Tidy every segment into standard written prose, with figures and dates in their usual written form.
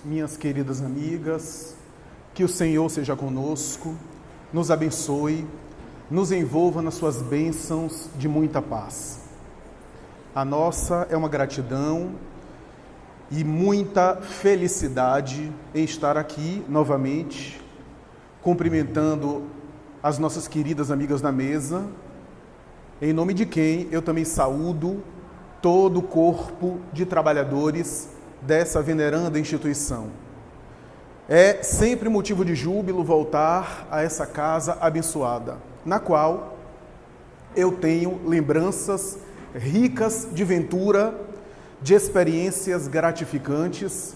minhas queridas amigas, que o Senhor seja conosco, nos abençoe, nos envolva nas suas bênçãos de muita paz. A nossa é uma gratidão e muita felicidade em estar aqui novamente, cumprimentando as nossas queridas amigas da mesa, em nome de quem eu também saúdo todo o corpo de trabalhadores dessa veneranda instituição. É sempre motivo de júbilo voltar a essa casa abençoada, na qual eu tenho lembranças ricas de ventura, de experiências gratificantes,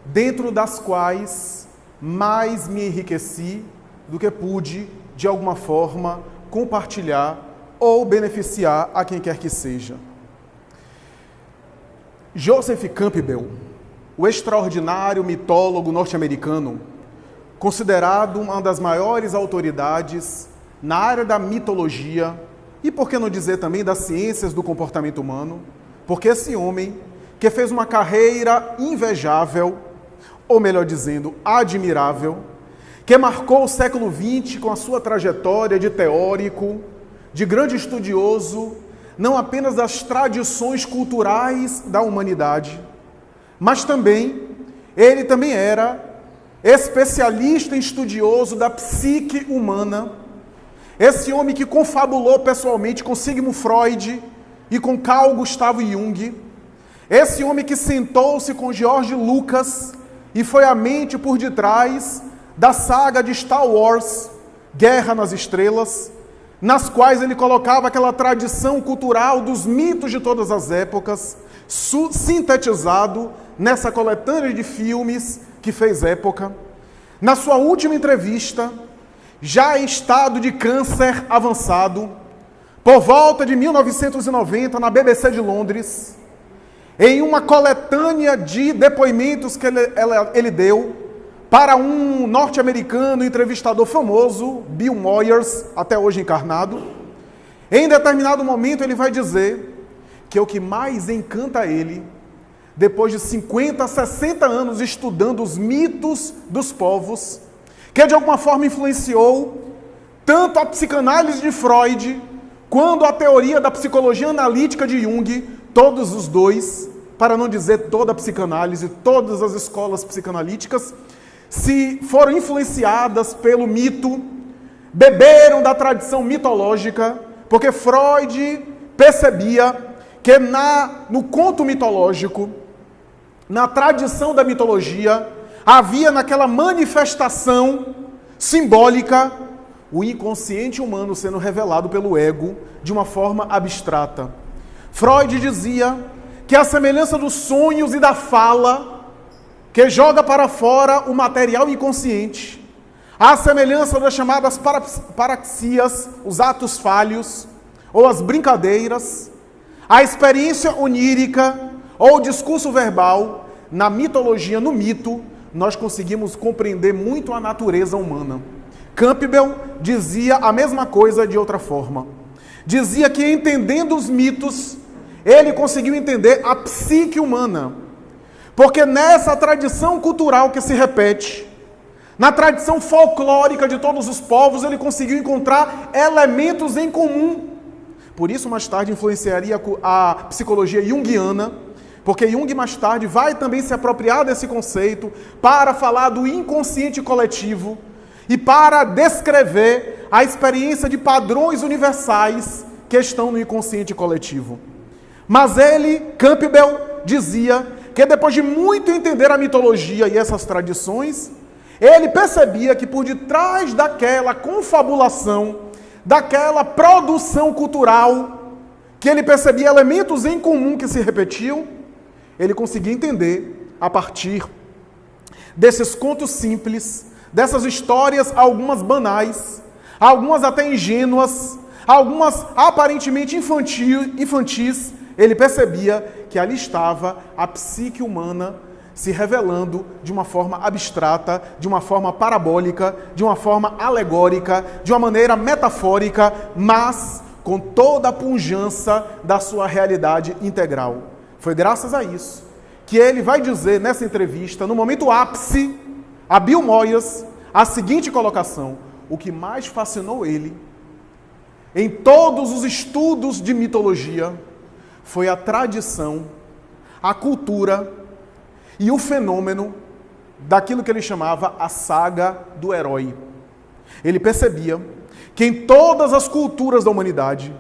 dentro das quais mais me enriqueci do que pude, de alguma forma, compartilhar ou beneficiar a quem quer que seja. Joseph Campbell, o extraordinário mitólogo norte-americano, considerado uma das maiores autoridades na área da mitologia e, por que não dizer também, das ciências do comportamento humano, porque esse homem, que fez uma carreira invejável, ou melhor dizendo, admirável, que marcou o século XX com a sua trajetória de teórico, de grande estudioso, não apenas das tradições culturais da humanidade, mas também, ele também era especialista e estudioso da psique humana. Esse homem que confabulou pessoalmente com Sigmund Freud e com Carl Gustav Jung. Esse homem que sentou-se com George Lucas e foi a mente por detrás da saga de Star Wars, Guerra nas Estrelas, nas quais ele colocava aquela tradição cultural dos mitos de todas as épocas, sintetizado nessa coletânea de filmes que fez época. Na sua última entrevista, já em estado de câncer avançado, por volta de 1990, na BBC de Londres, em uma coletânea de depoimentos que ele deu para um norte-americano entrevistador famoso, Bill Moyers, até hoje encarnado, em determinado momento ele vai dizer que o que mais encanta ele, depois de 50, 60 anos estudando os mitos dos povos, que de alguma forma influenciou tanto a psicanálise de Freud, quanto a teoria da psicologia analítica de Jung, todos os dois, para não dizer toda a psicanálise, todas as escolas psicanalíticas, se foram influenciadas pelo mito, beberam da tradição mitológica, porque Freud percebia que no conto mitológico, na tradição da mitologia, havia naquela manifestação simbólica o inconsciente humano sendo revelado pelo ego de uma forma abstrata. Freud dizia que a semelhança dos sonhos e da fala, que joga para fora o material inconsciente, a semelhança das chamadas paraxias, os atos falhos, ou as brincadeiras, a experiência onírica, ou o discurso verbal, na mitologia, no mito, nós conseguimos compreender muito a natureza humana. Campbell dizia a mesma coisa de outra forma. Dizia que entendendo os mitos, ele conseguiu entender a psique humana. Porque nessa tradição cultural que se repete, na tradição folclórica de todos os povos, ele conseguiu encontrar elementos em comum. Por isso, mais tarde, influenciaria a psicologia junguiana, porque Jung, mais tarde, vai também se apropriar desse conceito para falar do inconsciente coletivo e para descrever a experiência de padrões universais que estão no inconsciente coletivo. Mas ele, Campbell, dizia que depois de muito entender a mitologia e essas tradições, ele percebia que por detrás daquela confabulação, daquela produção cultural, que ele percebia elementos em comum que se repetiam, ele conseguia entender a partir desses contos simples, dessas histórias, algumas banais, algumas até ingênuas, algumas aparentemente infantis, ele percebia que ali estava a psique humana se revelando de uma forma abstrata, de uma forma parabólica, de uma forma alegórica, de uma maneira metafórica, mas com toda a pujança da sua realidade integral. Foi graças a isso que ele vai dizer nessa entrevista, no momento ápice, a Bill Moyers, a seguinte colocação: o que mais fascinou ele em todos os estudos de mitologia foi a tradição, a cultura e o fenômeno daquilo que ele chamava a saga do herói. Ele percebia que em todas as culturas da humanidade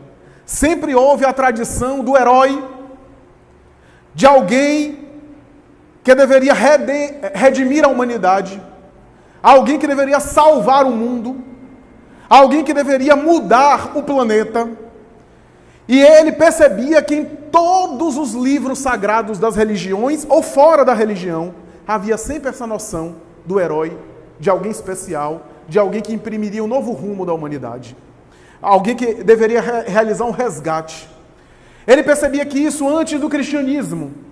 sempre houve a tradição do herói, de alguém que deveria redimir a humanidade, alguém que deveria salvar o mundo, alguém que deveria mudar o planeta. E ele percebia que em todos os livros sagrados das religiões, ou fora da religião, havia sempre essa noção do herói, de alguém especial, de alguém que imprimiria um novo rumo da humanidade. Alguém que deveria realizar um resgate. Ele percebia que isso antes do cristianismo.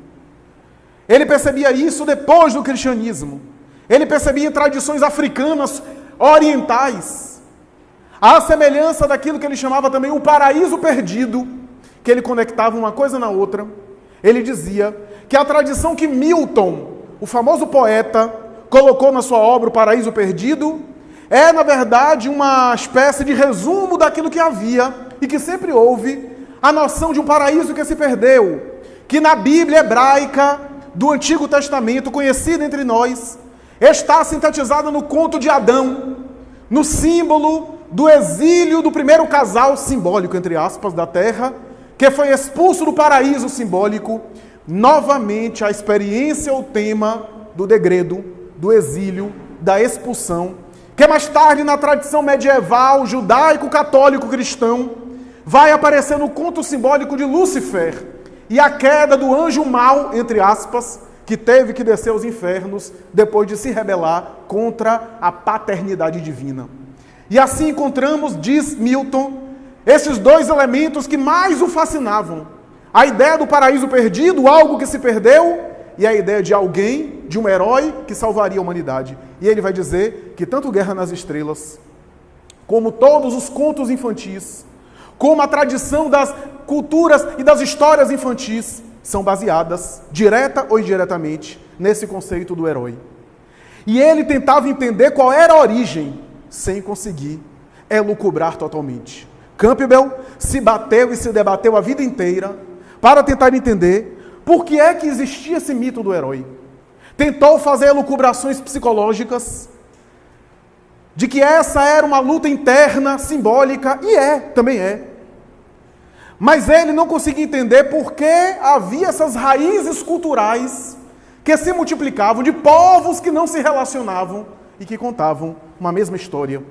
Ele percebia isso depois do cristianismo. Ele percebia em tradições africanas, orientais, à semelhança daquilo que ele chamava também o paraíso perdido, que ele conectava uma coisa na outra. Ele dizia que a tradição que Milton, o famoso poeta, colocou na sua obra O Paraíso Perdido, é, na verdade, uma espécie de resumo daquilo que havia e que sempre houve, a noção de um paraíso que se perdeu, que na Bíblia hebraica do Antigo Testamento, conhecida entre nós, está sintetizada no conto de Adão, no símbolo do exílio do primeiro casal simbólico, entre aspas, da terra, que foi expulso do paraíso simbólico. Novamente a experiência, o tema do degredo, do exílio, da expulsão, que mais tarde na tradição medieval, judaico-católico-cristão, vai aparecer no conto simbólico de Lúcifer e a queda do anjo mau, entre aspas, que teve que descer aos infernos depois de se rebelar contra a paternidade divina. E assim encontramos, diz Milton, esses dois elementos que mais o fascinavam: a ideia do paraíso perdido, algo que se perdeu, e a ideia de alguém, de um herói que salvaria a humanidade. E ele vai dizer que tanto Guerra nas Estrelas, como todos os contos infantis, como a tradição das culturas e das histórias infantis, são baseadas, direta ou indiretamente, nesse conceito do herói. E ele tentava entender qual era a origem, sem conseguir elucubrar totalmente. Campbell se bateu e se debateu a vida inteira para tentar entender por que é que existia esse mito do herói. Tentou fazer elucubrações psicológicas de que essa era uma luta interna, simbólica, e também é. Mas ele não conseguia entender por que havia essas raízes culturais que se multiplicavam de povos que não se relacionavam e que contavam uma mesma história,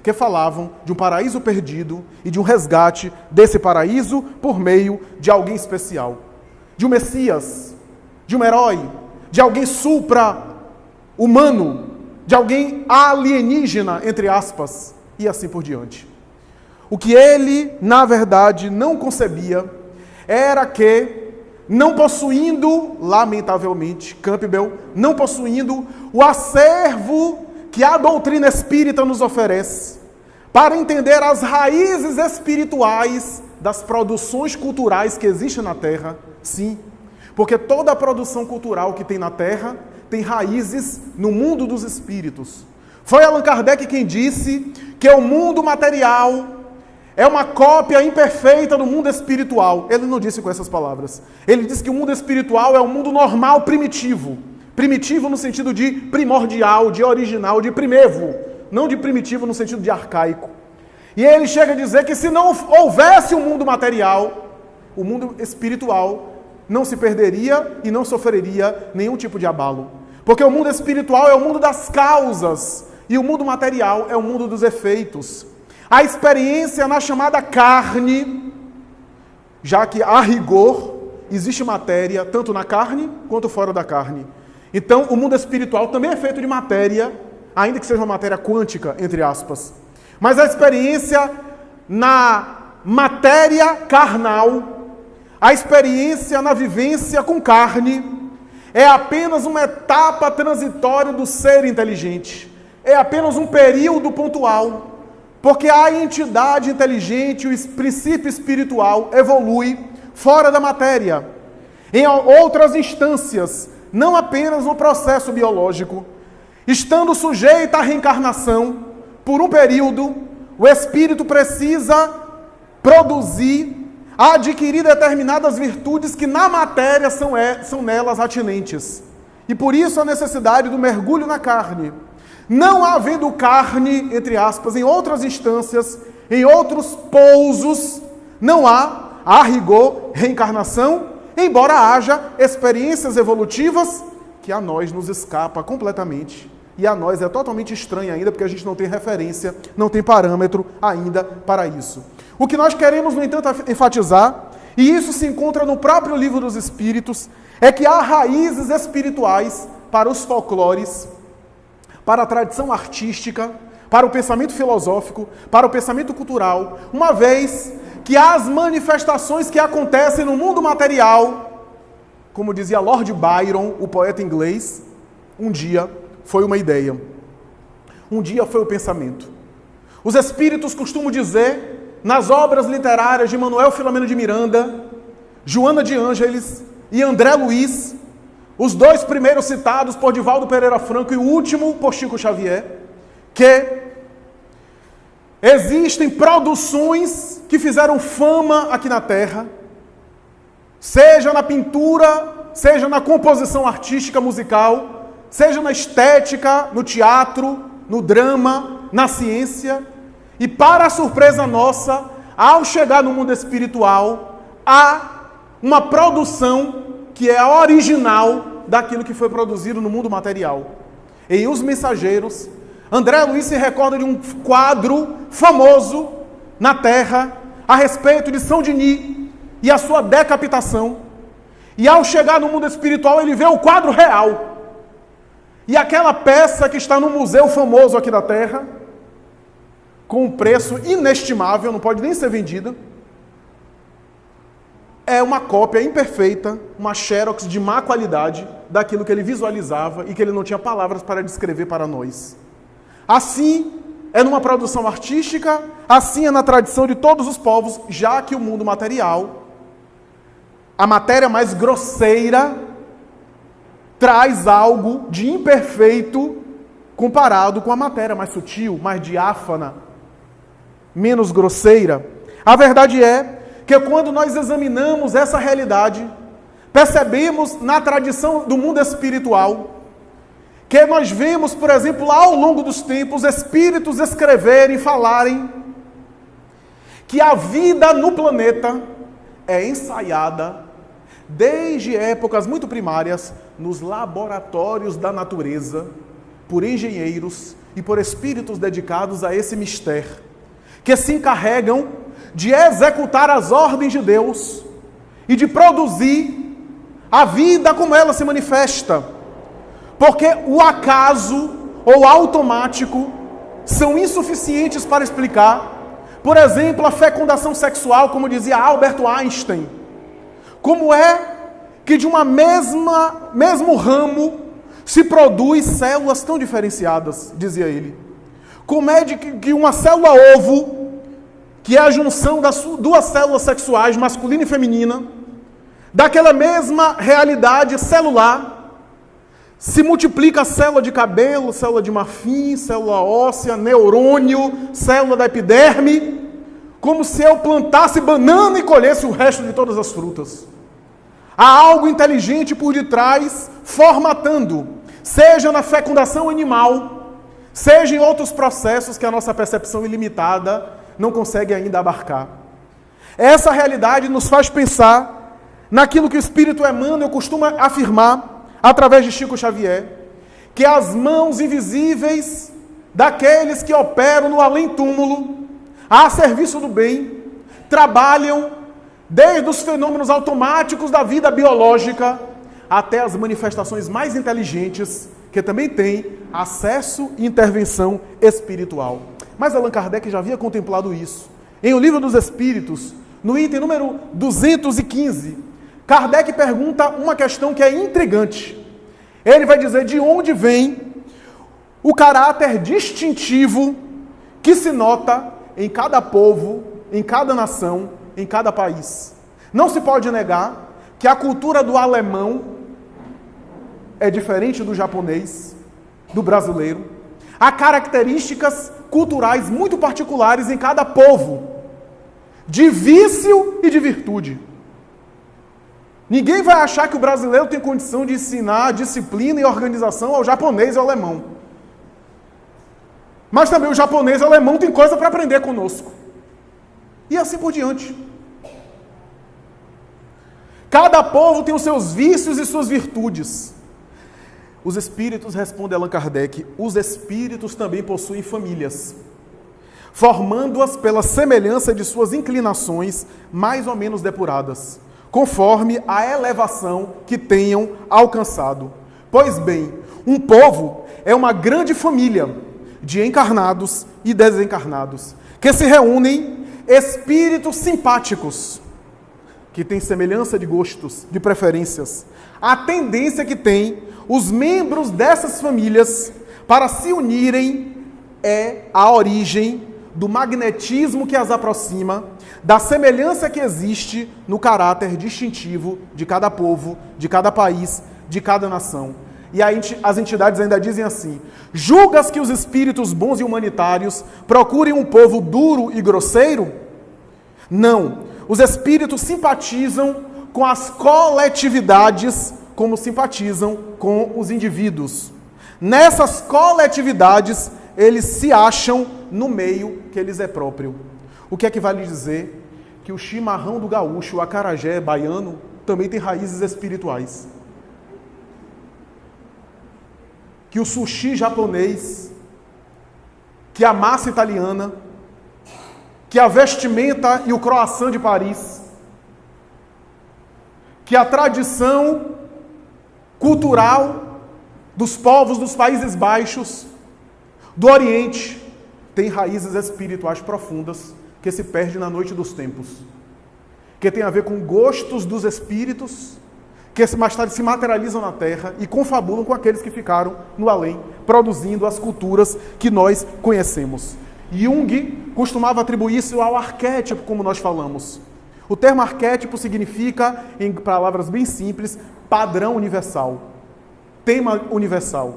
que falavam de um paraíso perdido e de um resgate desse paraíso por meio de alguém especial, de um Messias, de um herói, de alguém supra-humano, de alguém alienígena, entre aspas, e assim por diante. O que ele, na verdade, não concebia era que, não possuindo, lamentavelmente, Campbell, não possuindo o acervo que a doutrina espírita nos oferece para entender as raízes espirituais das produções culturais que existem na Terra, sim, porque toda a produção cultural que tem na Terra tem raízes no mundo dos espíritos. Foi Allan Kardec quem disse que o mundo material é uma cópia imperfeita do mundo espiritual. Ele não disse com essas palavras. Ele disse que o mundo espiritual é um mundo normal, primitivo. Primitivo no sentido de primordial, de original, de primevo. Não de primitivo no sentido de arcaico. E ele chega a dizer que se não houvesse um mundo material, o mundo espiritual não se perderia e não sofreria nenhum tipo de abalo. Porque o mundo espiritual é o mundo das causas e o mundo material é o mundo dos efeitos. A experiência na chamada carne, já que a rigor existe matéria tanto na carne quanto fora da carne. Então o mundo espiritual também é feito de matéria, ainda que seja uma matéria quântica, entre aspas. Mas a experiência na matéria carnal, a experiência na vivência com carne, é apenas uma etapa transitória do ser inteligente. É apenas um período pontual. Porque a entidade inteligente, o princípio espiritual, evolui fora da matéria. Em outras instâncias, não apenas no processo biológico. Estando sujeita à reencarnação, por um período, o espírito precisa produzir, adquirir determinadas virtudes que na matéria são nelas atinentes. E por isso a necessidade do mergulho na carne. Não havendo carne, entre aspas, em outras instâncias, em outros pousos, não há, a rigor, reencarnação, embora haja experiências evolutivas que a nós nos escapa completamente. E a nós é totalmente estranha ainda, porque a gente não tem referência, não tem parâmetro ainda para isso. O que nós queremos, no entanto, enfatizar, e isso se encontra no próprio Livro dos Espíritos, é que há raízes espirituais para os folclores, para a tradição artística, para o pensamento filosófico, para o pensamento cultural, uma vez que as manifestações que acontecem no mundo material, como dizia Lord Byron, o poeta inglês, um dia foi uma ideia, um dia foi o pensamento. Os espíritos costumam dizer, nas obras literárias de Manuel Filomeno de Miranda, Joana de Ângeles e André Luiz, os dois primeiros citados por Divaldo Pereira Franco e o último por Chico Xavier, que existem produções que fizeram fama aqui na Terra, seja na pintura, seja na composição artística musical, seja na estética, no teatro, no drama, na ciência, e para a surpresa nossa, ao chegar no mundo espiritual, há uma produção que é a original daquilo que foi produzido no mundo material. Em Os Mensageiros, André Luiz se recorda de um quadro famoso na Terra a respeito de São Denis e a sua decapitação. E ao chegar no mundo espiritual, ele vê o quadro real. E aquela peça que está no museu famoso aqui da Terra, com um preço inestimável, não pode nem ser vendida, é uma cópia imperfeita, uma xerox de má qualidade daquilo que ele visualizava e que ele não tinha palavras para descrever para nós. Assim é numa produção artística, assim é na tradição de todos os povos, já que o mundo material, a matéria mais grosseira, traz algo de imperfeito comparado com a matéria mais sutil, mais diáfana, menos grosseira. A verdade é que quando nós examinamos essa realidade, percebemos na tradição do mundo espiritual, que nós vemos, por exemplo, lá ao longo dos tempos, espíritos escreverem, falarem, que a vida no planeta é ensaiada desde épocas muito primárias, nos laboratórios da natureza, por engenheiros e por espíritos dedicados a esse mistério, que se encarregam de executar as ordens de Deus e de produzir a vida como ela se manifesta. Porque o acaso ou automático são insuficientes para explicar, por exemplo, a fecundação sexual, como dizia Albert Einstein. Como é que de uma mesmo ramo se produz células tão diferenciadas, dizia ele. Como é que uma célula ovo, que é a junção das duas células sexuais, masculina e feminina, daquela mesma realidade celular, se multiplica a célula de cabelo, célula de marfim, célula óssea, neurônio, célula da epiderme, como se eu plantasse banana e colhesse o resto de todas as frutas. Há algo inteligente por detrás, formatando, seja na fecundação animal, seja em outros processos que a nossa percepção ilimitada não consegue ainda abarcar. Essa realidade nos faz pensar naquilo que o Espírito Emmanuel costuma afirmar, através de Chico Xavier, que as mãos invisíveis daqueles que operam no além-túmulo, a serviço do bem, trabalham desde os fenômenos automáticos da vida biológica até as manifestações mais inteligentes, que também têm acesso e intervenção espiritual. Mas Allan Kardec já havia contemplado isso. Em O Livro dos Espíritos, no item número 215, Kardec pergunta uma questão que é intrigante. Ele vai dizer de onde vem o caráter distintivo que se nota em cada povo, em cada nação, em cada país. Não se pode negar que a cultura do alemão é diferente do japonês, do brasileiro. Há características culturais muito particulares em cada povo, de vício e de virtude. Ninguém vai achar que o brasileiro tem condição de ensinar disciplina e organização ao japonês e ao alemão. Mas também o japonês e o alemão têm coisa para aprender conosco. E assim por diante. Cada povo tem os seus vícios e suas virtudes. Os espíritos, responde Allan Kardec, os espíritos também possuem famílias, formando-as pela semelhança de suas inclinações mais ou menos depuradas, conforme a elevação que tenham alcançado. Pois bem, um povo é uma grande família de encarnados e desencarnados, que se reúnem espíritos simpáticos, que têm semelhança de gostos, de preferências. A tendência que tem os membros dessas famílias para se unirem é a origem do magnetismo que as aproxima, da semelhança que existe no caráter distintivo de cada povo, de cada país, de cada nação. E as entidades ainda dizem assim: julgas que os espíritos bons e humanitários procurem um povo duro e grosseiro? Não. Os espíritos simpatizam com as coletividades como simpatizam com os indivíduos. Nessas coletividades, eles se acham no meio que lhes é próprio. O que é que vale dizer? Que o chimarrão do gaúcho, o acarajé baiano, também tem raízes espirituais. Que o sushi japonês, que a massa italiana, que a vestimenta e o croissant de Paris, que a tradição cultural dos povos dos Países Baixos, do Oriente, tem raízes espirituais profundas que se perdem na noite dos tempos, que tem a ver com gostos dos espíritos, que mais tarde se materializam na Terra e confabulam com aqueles que ficaram no além, produzindo as culturas que nós conhecemos. Jung costumava atribuir isso ao arquétipo, como nós falamos. O termo arquétipo significa, em palavras bem simples, padrão universal, tema universal.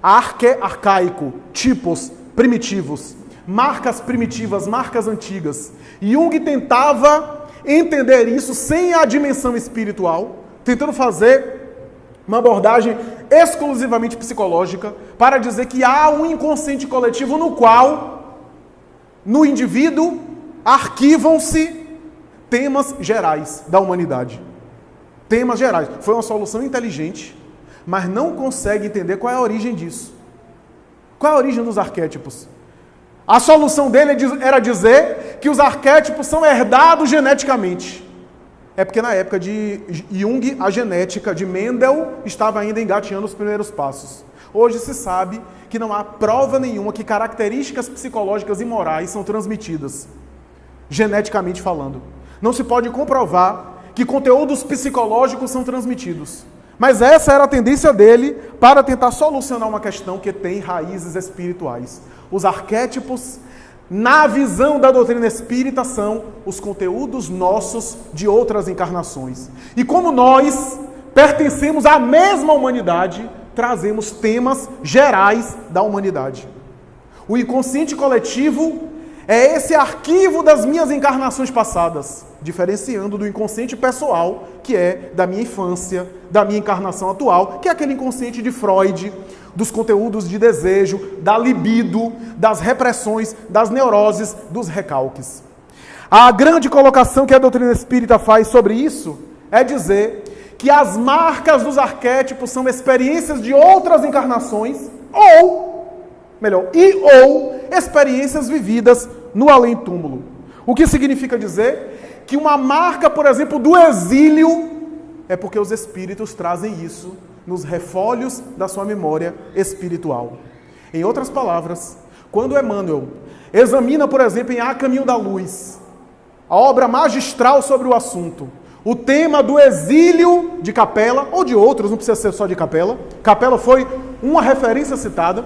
Arcaico, tipos primitivos, marcas primitivas, marcas antigas. Jung tentava entender isso sem a dimensão espiritual, tentando fazer uma abordagem exclusivamente psicológica para dizer que há um inconsciente coletivo no qual, no indivíduo, arquivam-se temas gerais da humanidade. Temas gerais. Foi uma solução inteligente, mas não consegue entender qual é a origem disso. Qual é a origem dos arquétipos? A solução dele era dizer que os arquétipos são herdados geneticamente. É porque na época de Jung, a genética de Mendel estava ainda engateando os primeiros passos. Hoje se sabe que não há prova nenhuma que características psicológicas e morais são transmitidas, geneticamente falando. Não se pode comprovar que conteúdos psicológicos são transmitidos. Mas essa era a tendência dele para tentar solucionar uma questão que tem raízes espirituais. Os arquétipos, na visão da doutrina espírita, são os conteúdos nossos de outras encarnações. E como nós pertencemos à mesma humanidade, trazemos temas gerais da humanidade. O inconsciente coletivo é esse arquivo das minhas encarnações passadas, diferenciando do inconsciente pessoal, que é da minha infância, da minha encarnação atual, que é aquele inconsciente de Freud, dos conteúdos de desejo, da libido, das repressões, das neuroses, dos recalques. A grande colocação que a doutrina espírita faz sobre isso é dizer que as marcas dos arquétipos são experiências de outras encarnações ou experiências vividas no além-túmulo. O que significa dizer que uma marca, por exemplo, do exílio é porque os espíritos trazem isso nos refólhios da sua memória espiritual. Em outras palavras, quando Emmanuel examina, por exemplo, em A Caminho da Luz, a obra magistral sobre o assunto, o tema do exílio de Capela, ou de outros, não precisa ser só de Capela. Capela foi uma referência citada,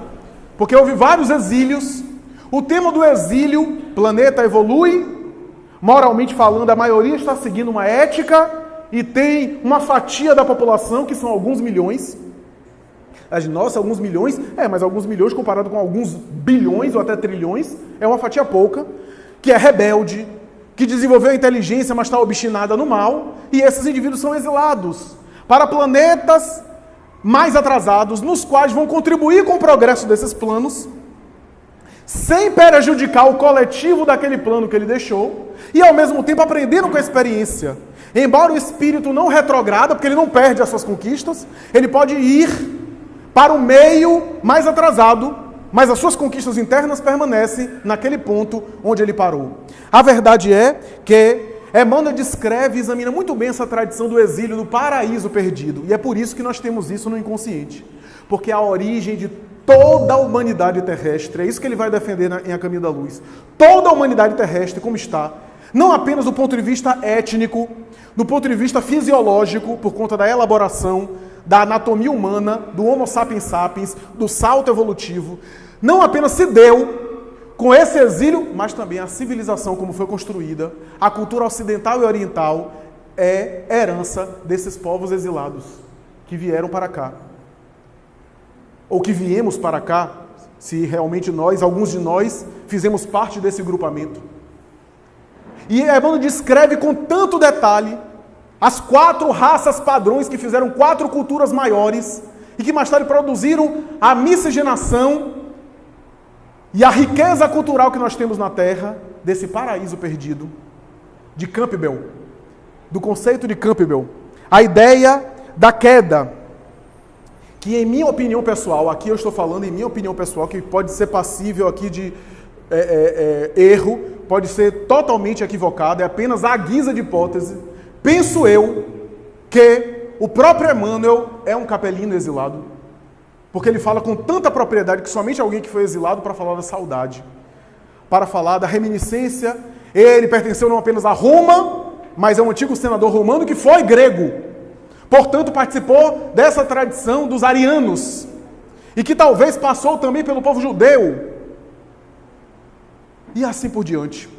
porque houve vários exílios. O tema do exílio, planeta evolui, moralmente falando, a maioria está seguindo uma ética, e tem uma fatia da população, que são alguns milhões, Nossa, alguns milhões? Mas alguns milhões comparado com alguns bilhões ou até trilhões, é uma fatia pouca, que é rebelde, que desenvolveu a inteligência, mas está obstinada no mal, e esses indivíduos são exilados para planetas mais atrasados, nos quais vão contribuir com o progresso desses planos, sem prejudicar o coletivo daquele plano que ele deixou, e ao mesmo tempo aprendendo com a experiência. Embora o espírito não retrograda, porque ele não perde as suas conquistas, ele pode ir para o meio mais atrasado, mas as suas conquistas internas permanecem naquele ponto onde ele parou. A verdade é que Emmanuel descreve e examina muito bem essa tradição do exílio, do paraíso perdido. E é por isso que nós temos isso no inconsciente. Porque a origem de toda a humanidade terrestre, é isso que ele vai defender em A Caminho da Luz. Toda a humanidade terrestre, como está, não apenas do ponto de vista étnico, do ponto de vista fisiológico, por conta da elaboração, da anatomia humana, do Homo sapiens sapiens, do salto evolutivo, não apenas se deu com esse exílio, mas também a civilização como foi construída, a cultura ocidental e oriental é herança desses povos exilados que vieram para cá. Ou que viemos para cá, se realmente nós, alguns de nós, fizemos parte desse grupamento. E Emmanuel descreve com tanto detalhe as 4 raças padrões que fizeram 4 culturas maiores e que mais tarde produziram a miscigenação e a riqueza cultural que nós temos na Terra, desse paraíso perdido, de Campbell, do conceito de Campbell. A ideia da queda, que em minha opinião pessoal, aqui eu estou falando em minha opinião pessoal, que pode ser passível aqui de erro, pode ser totalmente equivocado, é apenas a guisa de hipótese. Penso eu que o próprio Emmanuel é um capelino exilado, porque ele fala com tanta propriedade que somente alguém que foi exilado para falar da saudade, para falar da reminiscência. Ele pertenceu não apenas a Roma, mas é um antigo senador romano que foi grego. Portanto, participou dessa tradição dos arianos e que talvez passou também pelo povo judeu. E assim por diante.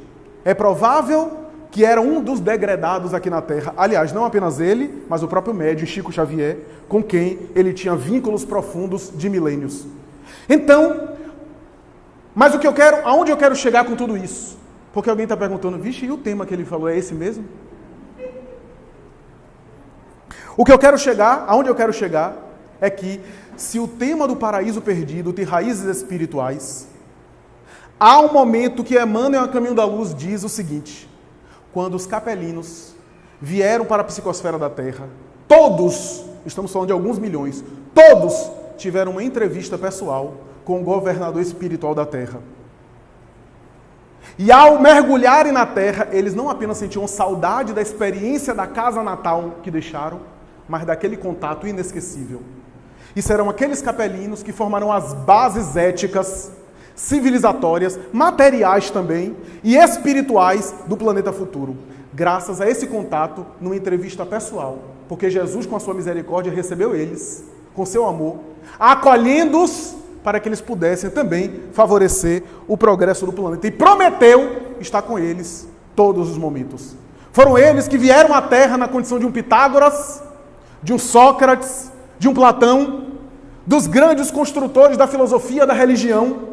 É provável que era um dos degredados aqui na Terra. Aliás, não apenas ele, mas o próprio médium Chico Xavier, com quem ele tinha vínculos profundos de milênios. Então, mas aonde eu quero chegar com tudo isso? Porque alguém está perguntando, vixe, e o tema que ele falou é esse mesmo? Aonde eu quero chegar é que se o tema do paraíso perdido tem raízes espirituais, há um momento que Emmanuel, A Caminho da Luz, diz o seguinte: quando os capelinos vieram para a psicosfera da Terra, todos, estamos falando de alguns milhões, todos tiveram uma entrevista pessoal com o governador espiritual da Terra. E ao mergulharem na Terra, eles não apenas sentiam saudade da experiência da casa natal que deixaram, mas daquele contato inesquecível. E serão aqueles capelinos que formarão as bases éticas, civilizatórias, materiais também, e espirituais do planeta futuro, graças a esse contato numa entrevista pessoal, porque Jesus, com a sua misericórdia, recebeu eles, com seu amor, acolhendo-os para que eles pudessem também favorecer o progresso do planeta, e prometeu estar com eles todos os momentos. Foram eles que vieram à Terra na condição de um Pitágoras, de um Sócrates, de um Platão, dos grandes construtores da filosofia, da religião,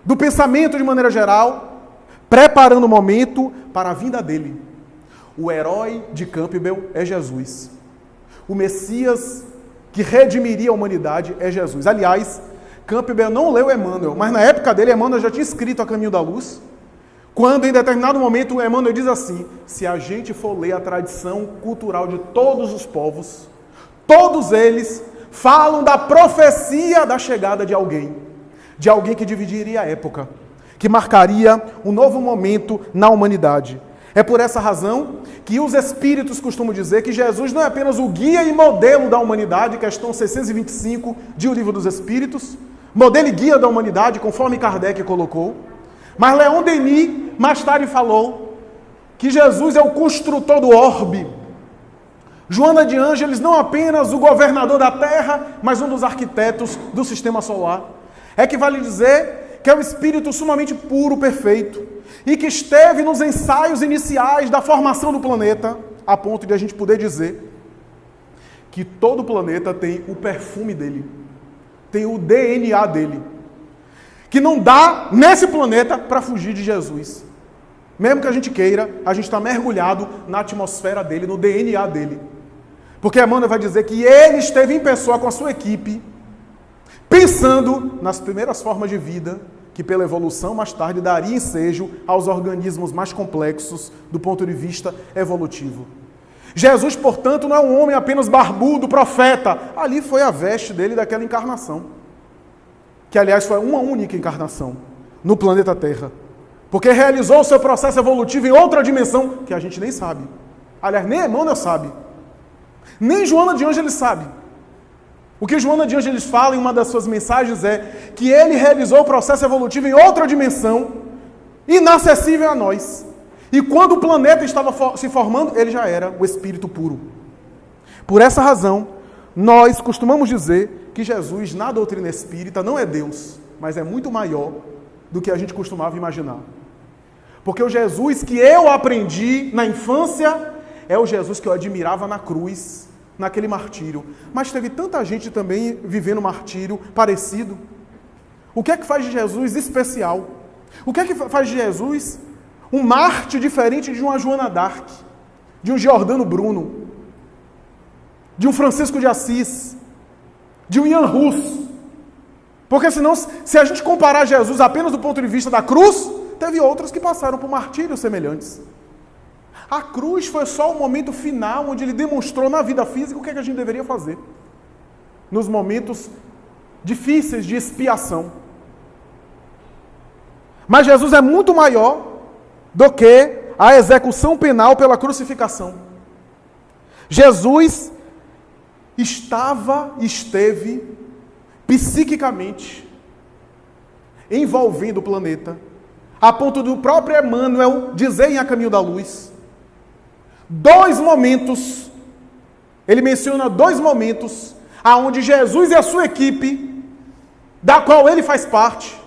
do pensamento de maneira geral, preparando o momento para a vinda dele. O herói de Campbell é Jesus. O Messias que redimiria a humanidade é Jesus. Aliás, Campbell não leu Emmanuel, mas na época dele, Emmanuel já tinha escrito A Caminho da Luz, quando em determinado momento Emmanuel diz assim: se a gente for ler a tradição cultural de todos os povos, todos eles falam da profecia da chegada de alguém que dividiria a época, que marcaria um novo momento na humanidade. É por essa razão que os espíritos costumam dizer que Jesus não é apenas o guia e modelo da humanidade, questão 625 de O Livro dos Espíritos, modelo e guia da humanidade, conforme Kardec colocou, mas Leon Denis mais tarde falou que Jesus é o construtor do orbe. Joana de Ângeles não apenas o governador da Terra, mas um dos arquitetos do sistema solar. É que vale dizer que é um espírito sumamente puro, perfeito, e que esteve nos ensaios iniciais da formação do planeta, a ponto de a gente poder dizer que todo o planeta tem o perfume dele. tem o DNA dele, que não dá nesse planeta para fugir de Jesus. Mesmo que a gente queira, a gente está mergulhado na atmosfera dele, no DNA dele. Porque Emmanuel vai dizer que ele esteve em pessoa com a sua equipe, pensando nas primeiras formas de vida, que pela evolução mais tarde daria ensejo aos organismos mais complexos do ponto de vista evolutivo. Jesus, portanto, não é um homem apenas barbudo, profeta. Ali foi a veste dele daquela encarnação. Que, aliás, foi uma única encarnação no planeta Terra. Porque realizou o seu processo evolutivo em outra dimensão que a gente nem sabe. Aliás, nem Emmanuel sabe. Nem Joana de Ângeles sabe. O que Joana de Ângeles fala em uma das suas mensagens é que ele realizou o processo evolutivo em outra dimensão, inacessível a nós. E quando o planeta estava se formando, ele já era o espírito puro. Por essa razão, nós costumamos dizer que Jesus, na doutrina espírita, não é Deus, mas é muito maior do que a gente costumava imaginar. Porque o Jesus que eu aprendi na infância é o Jesus que eu admirava na cruz, naquele martírio. Mas teve tanta gente também vivendo martírio parecido. O que é que faz de Jesus especial? O que é que faz de Jesus um mártir diferente de uma Joana d'Arc, de um Giordano Bruno, de um Francisco de Assis, de um Ian Hus? Porque senão, se a gente comparar Jesus apenas do ponto de vista da cruz, teve outros que passaram por martírios semelhantes. A cruz foi só o momento final onde ele demonstrou na vida física o que a gente deveria fazer. Nos momentos difíceis de expiação. Mas Jesus é muito maior do que a execução penal pela crucificação. Jesus esteve psiquicamente envolvendo o planeta, a ponto do próprio Emmanuel dizer em A Caminho da Luz, ele menciona 2 momentos, aonde Jesus e a sua equipe, da qual ele faz parte,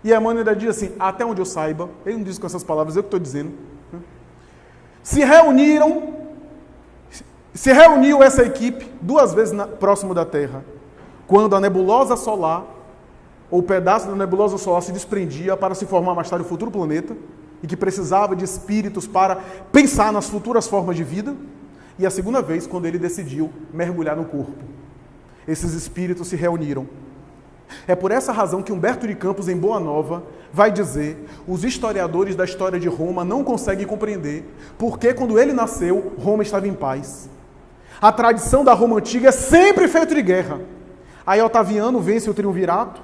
e Emmanuel ainda diz assim, até onde eu saiba, ele não diz com essas palavras, eu que estou dizendo, se reuniu essa equipe 2 vezes próximo da Terra, quando a nebulosa solar, ou o pedaço da nebulosa solar se desprendia para se formar mais tarde o futuro planeta, e que precisava de espíritos para pensar nas futuras formas de vida, e a segunda vez, quando ele decidiu mergulhar no corpo. Esses espíritos se reuniram. É por essa razão que Humberto de Campos, em Boa Nova, vai dizer: os historiadores da história de Roma não conseguem compreender porque, quando ele nasceu, Roma estava em paz. A tradição da Roma antiga é sempre feita de guerra. Aí Otaviano vence o triunvirato,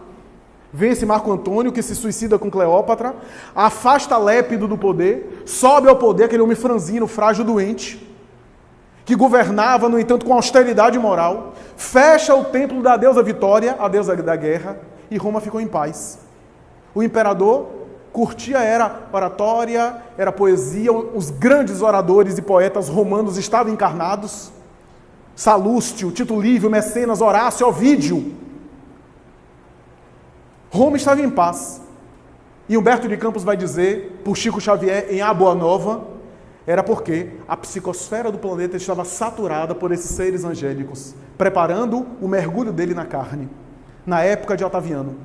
vence Marco Antônio, que se suicida com Cleópatra, afasta Lépido do poder, sobe ao poder aquele homem franzino, frágil, doente, que governava, no entanto, com austeridade moral, fecha o templo da deusa Vitória, a deusa da guerra, e Roma ficou em paz. O imperador curtia, era oratória, era poesia, os grandes oradores e poetas romanos estavam encarnados, Salústio, Tito Livio, Mecenas, Horácio, Ovídio. Roma estava em paz. E Humberto de Campos vai dizer, por Chico Xavier, em A Boa Nova, era porque a psicosfera do planeta estava saturada por esses seres angélicos, preparando o mergulho dele na carne, na época de Otaviano.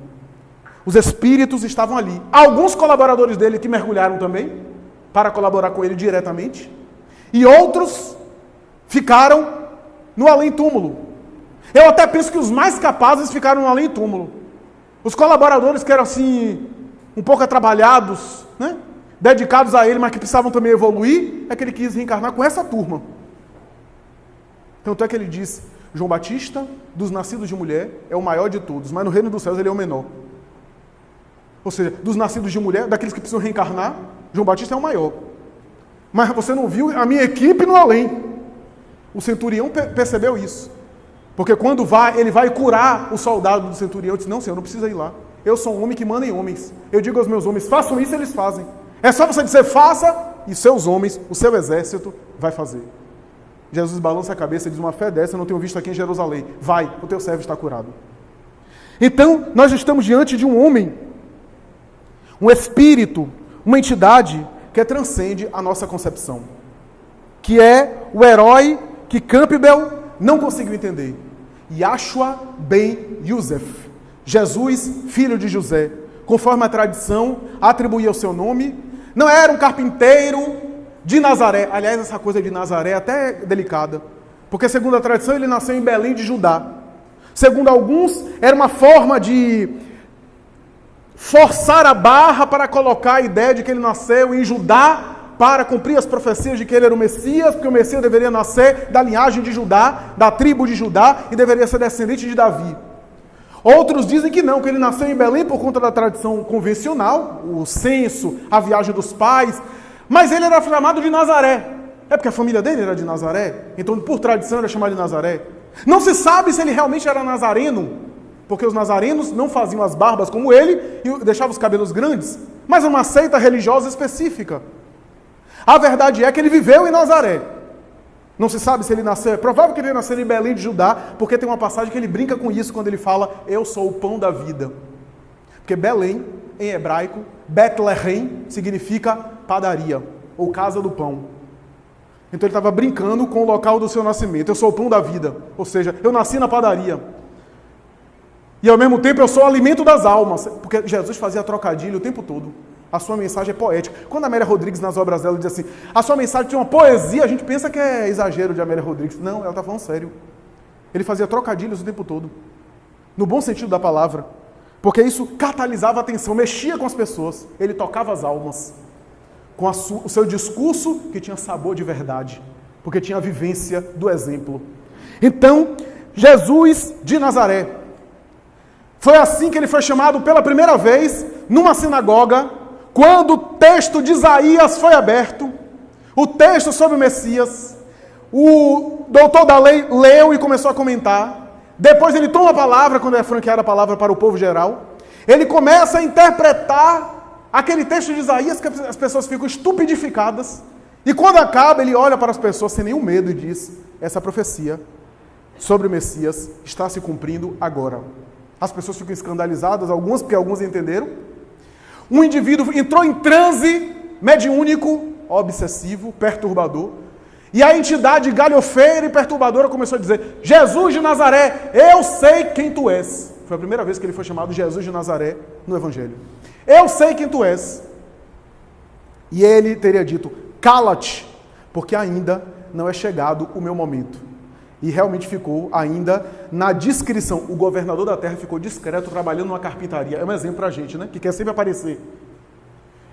Os espíritos estavam ali. Alguns colaboradores dele que mergulharam também, para colaborar com ele diretamente, e outros ficaram no além-túmulo. Eu até penso que os mais capazes ficaram no além-túmulo. Os colaboradores que eram assim, um pouco atrabalhados, né? Dedicados a ele, mas que precisavam também evoluir, é que ele quis reencarnar com essa turma. Tanto é que ele diz, João Batista, dos nascidos de mulher, é o maior de todos, mas no reino dos céus ele é o menor. Ou seja, dos nascidos de mulher, daqueles que precisam reencarnar, João Batista é o maior. Mas você não viu a minha equipe no além. O centurião percebeu isso. Porque quando ele vai curar o soldado do centurião, diz, não, senhor, não precisa ir lá. Eu sou um homem que manda em homens. Eu digo aos meus homens, façam isso, eles fazem. É só você dizer, faça, e seus homens, o seu exército, vai fazer. Jesus balança a cabeça e diz, uma fé dessa eu não tenho visto aqui em Jerusalém. Vai, o teu servo está curado. Então, nós estamos diante de um homem, um espírito, uma entidade que transcende a nossa concepção. Que é o herói que Campbell não conseguiu entender. Yahshua ben Yosef. Jesus, filho de José, conforme a tradição atribuía o seu nome, não era um carpinteiro de Nazaré. Aliás, essa coisa de Nazaré é até delicada, porque segundo a tradição ele nasceu em Belém de Judá. Segundo alguns, era uma forma de forçar a barra para colocar a ideia de que ele nasceu em Judá para cumprir as profecias de que ele era o Messias, porque o Messias deveria nascer da linhagem de Judá, da tribo de Judá, e deveria ser descendente de Davi. Outros dizem que não, que ele nasceu em Belém por conta da tradição convencional, o censo, a viagem dos pais, mas ele era chamado de Nazaré. É porque a família dele era de Nazaré, então por tradição era chamado de Nazaré. Não se sabe se ele realmente era nazareno, porque os nazarenos não faziam as barbas como ele e deixavam os cabelos grandes, mas uma seita religiosa específica. A verdade é que ele viveu em Nazaré. Não se sabe se ele nasceu, é provável que ele nasceu em Belém de Judá, porque tem uma passagem que ele brinca com isso quando ele fala, eu sou o pão da vida. Porque Belém, em hebraico, Betlehem, significa padaria, ou casa do pão. Então ele estava brincando com o local do seu nascimento, eu sou o pão da vida, ou seja, eu nasci na padaria. E ao mesmo tempo eu sou o alimento das almas, porque Jesus fazia trocadilho o tempo todo. A sua mensagem é poética. Quando a Amélia Rodrigues, nas obras dela, diz assim, a sua mensagem tem uma poesia, a gente pensa que é exagero de Amélia Rodrigues. Não, ela está falando sério. Ele fazia trocadilhos o tempo todo. No bom sentido da palavra. Porque isso catalisava a atenção, mexia com as pessoas. Ele tocava as almas. Com o seu discurso, que tinha sabor de verdade. Porque tinha a vivência do exemplo. Então, Jesus de Nazaré. Foi assim que ele foi chamado pela primeira vez, numa sinagoga, quando o texto de Isaías foi aberto, o texto sobre o Messias, o doutor da lei leu e começou a comentar, depois ele toma a palavra, quando é franqueada a palavra para o povo geral, ele começa a interpretar aquele texto de Isaías que as pessoas ficam estupidificadas, e quando acaba ele olha para as pessoas sem nenhum medo e diz, essa profecia sobre o Messias está se cumprindo agora. As pessoas ficam escandalizadas, algumas porque alguns entenderam. Um indivíduo entrou em transe mediúnico, obsessivo, perturbador. E a entidade galhofeira e perturbadora começou a dizer, Jesus de Nazaré, eu sei quem tu és. Foi a primeira vez que ele foi chamado Jesus de Nazaré no Evangelho. Eu sei quem tu és. E ele teria dito, cala-te, porque ainda não é chegado o meu momento. E realmente ficou ainda na discrição. O governador da terra ficou discreto, trabalhando numa carpintaria. É um exemplo pra gente, né? Que quer sempre aparecer.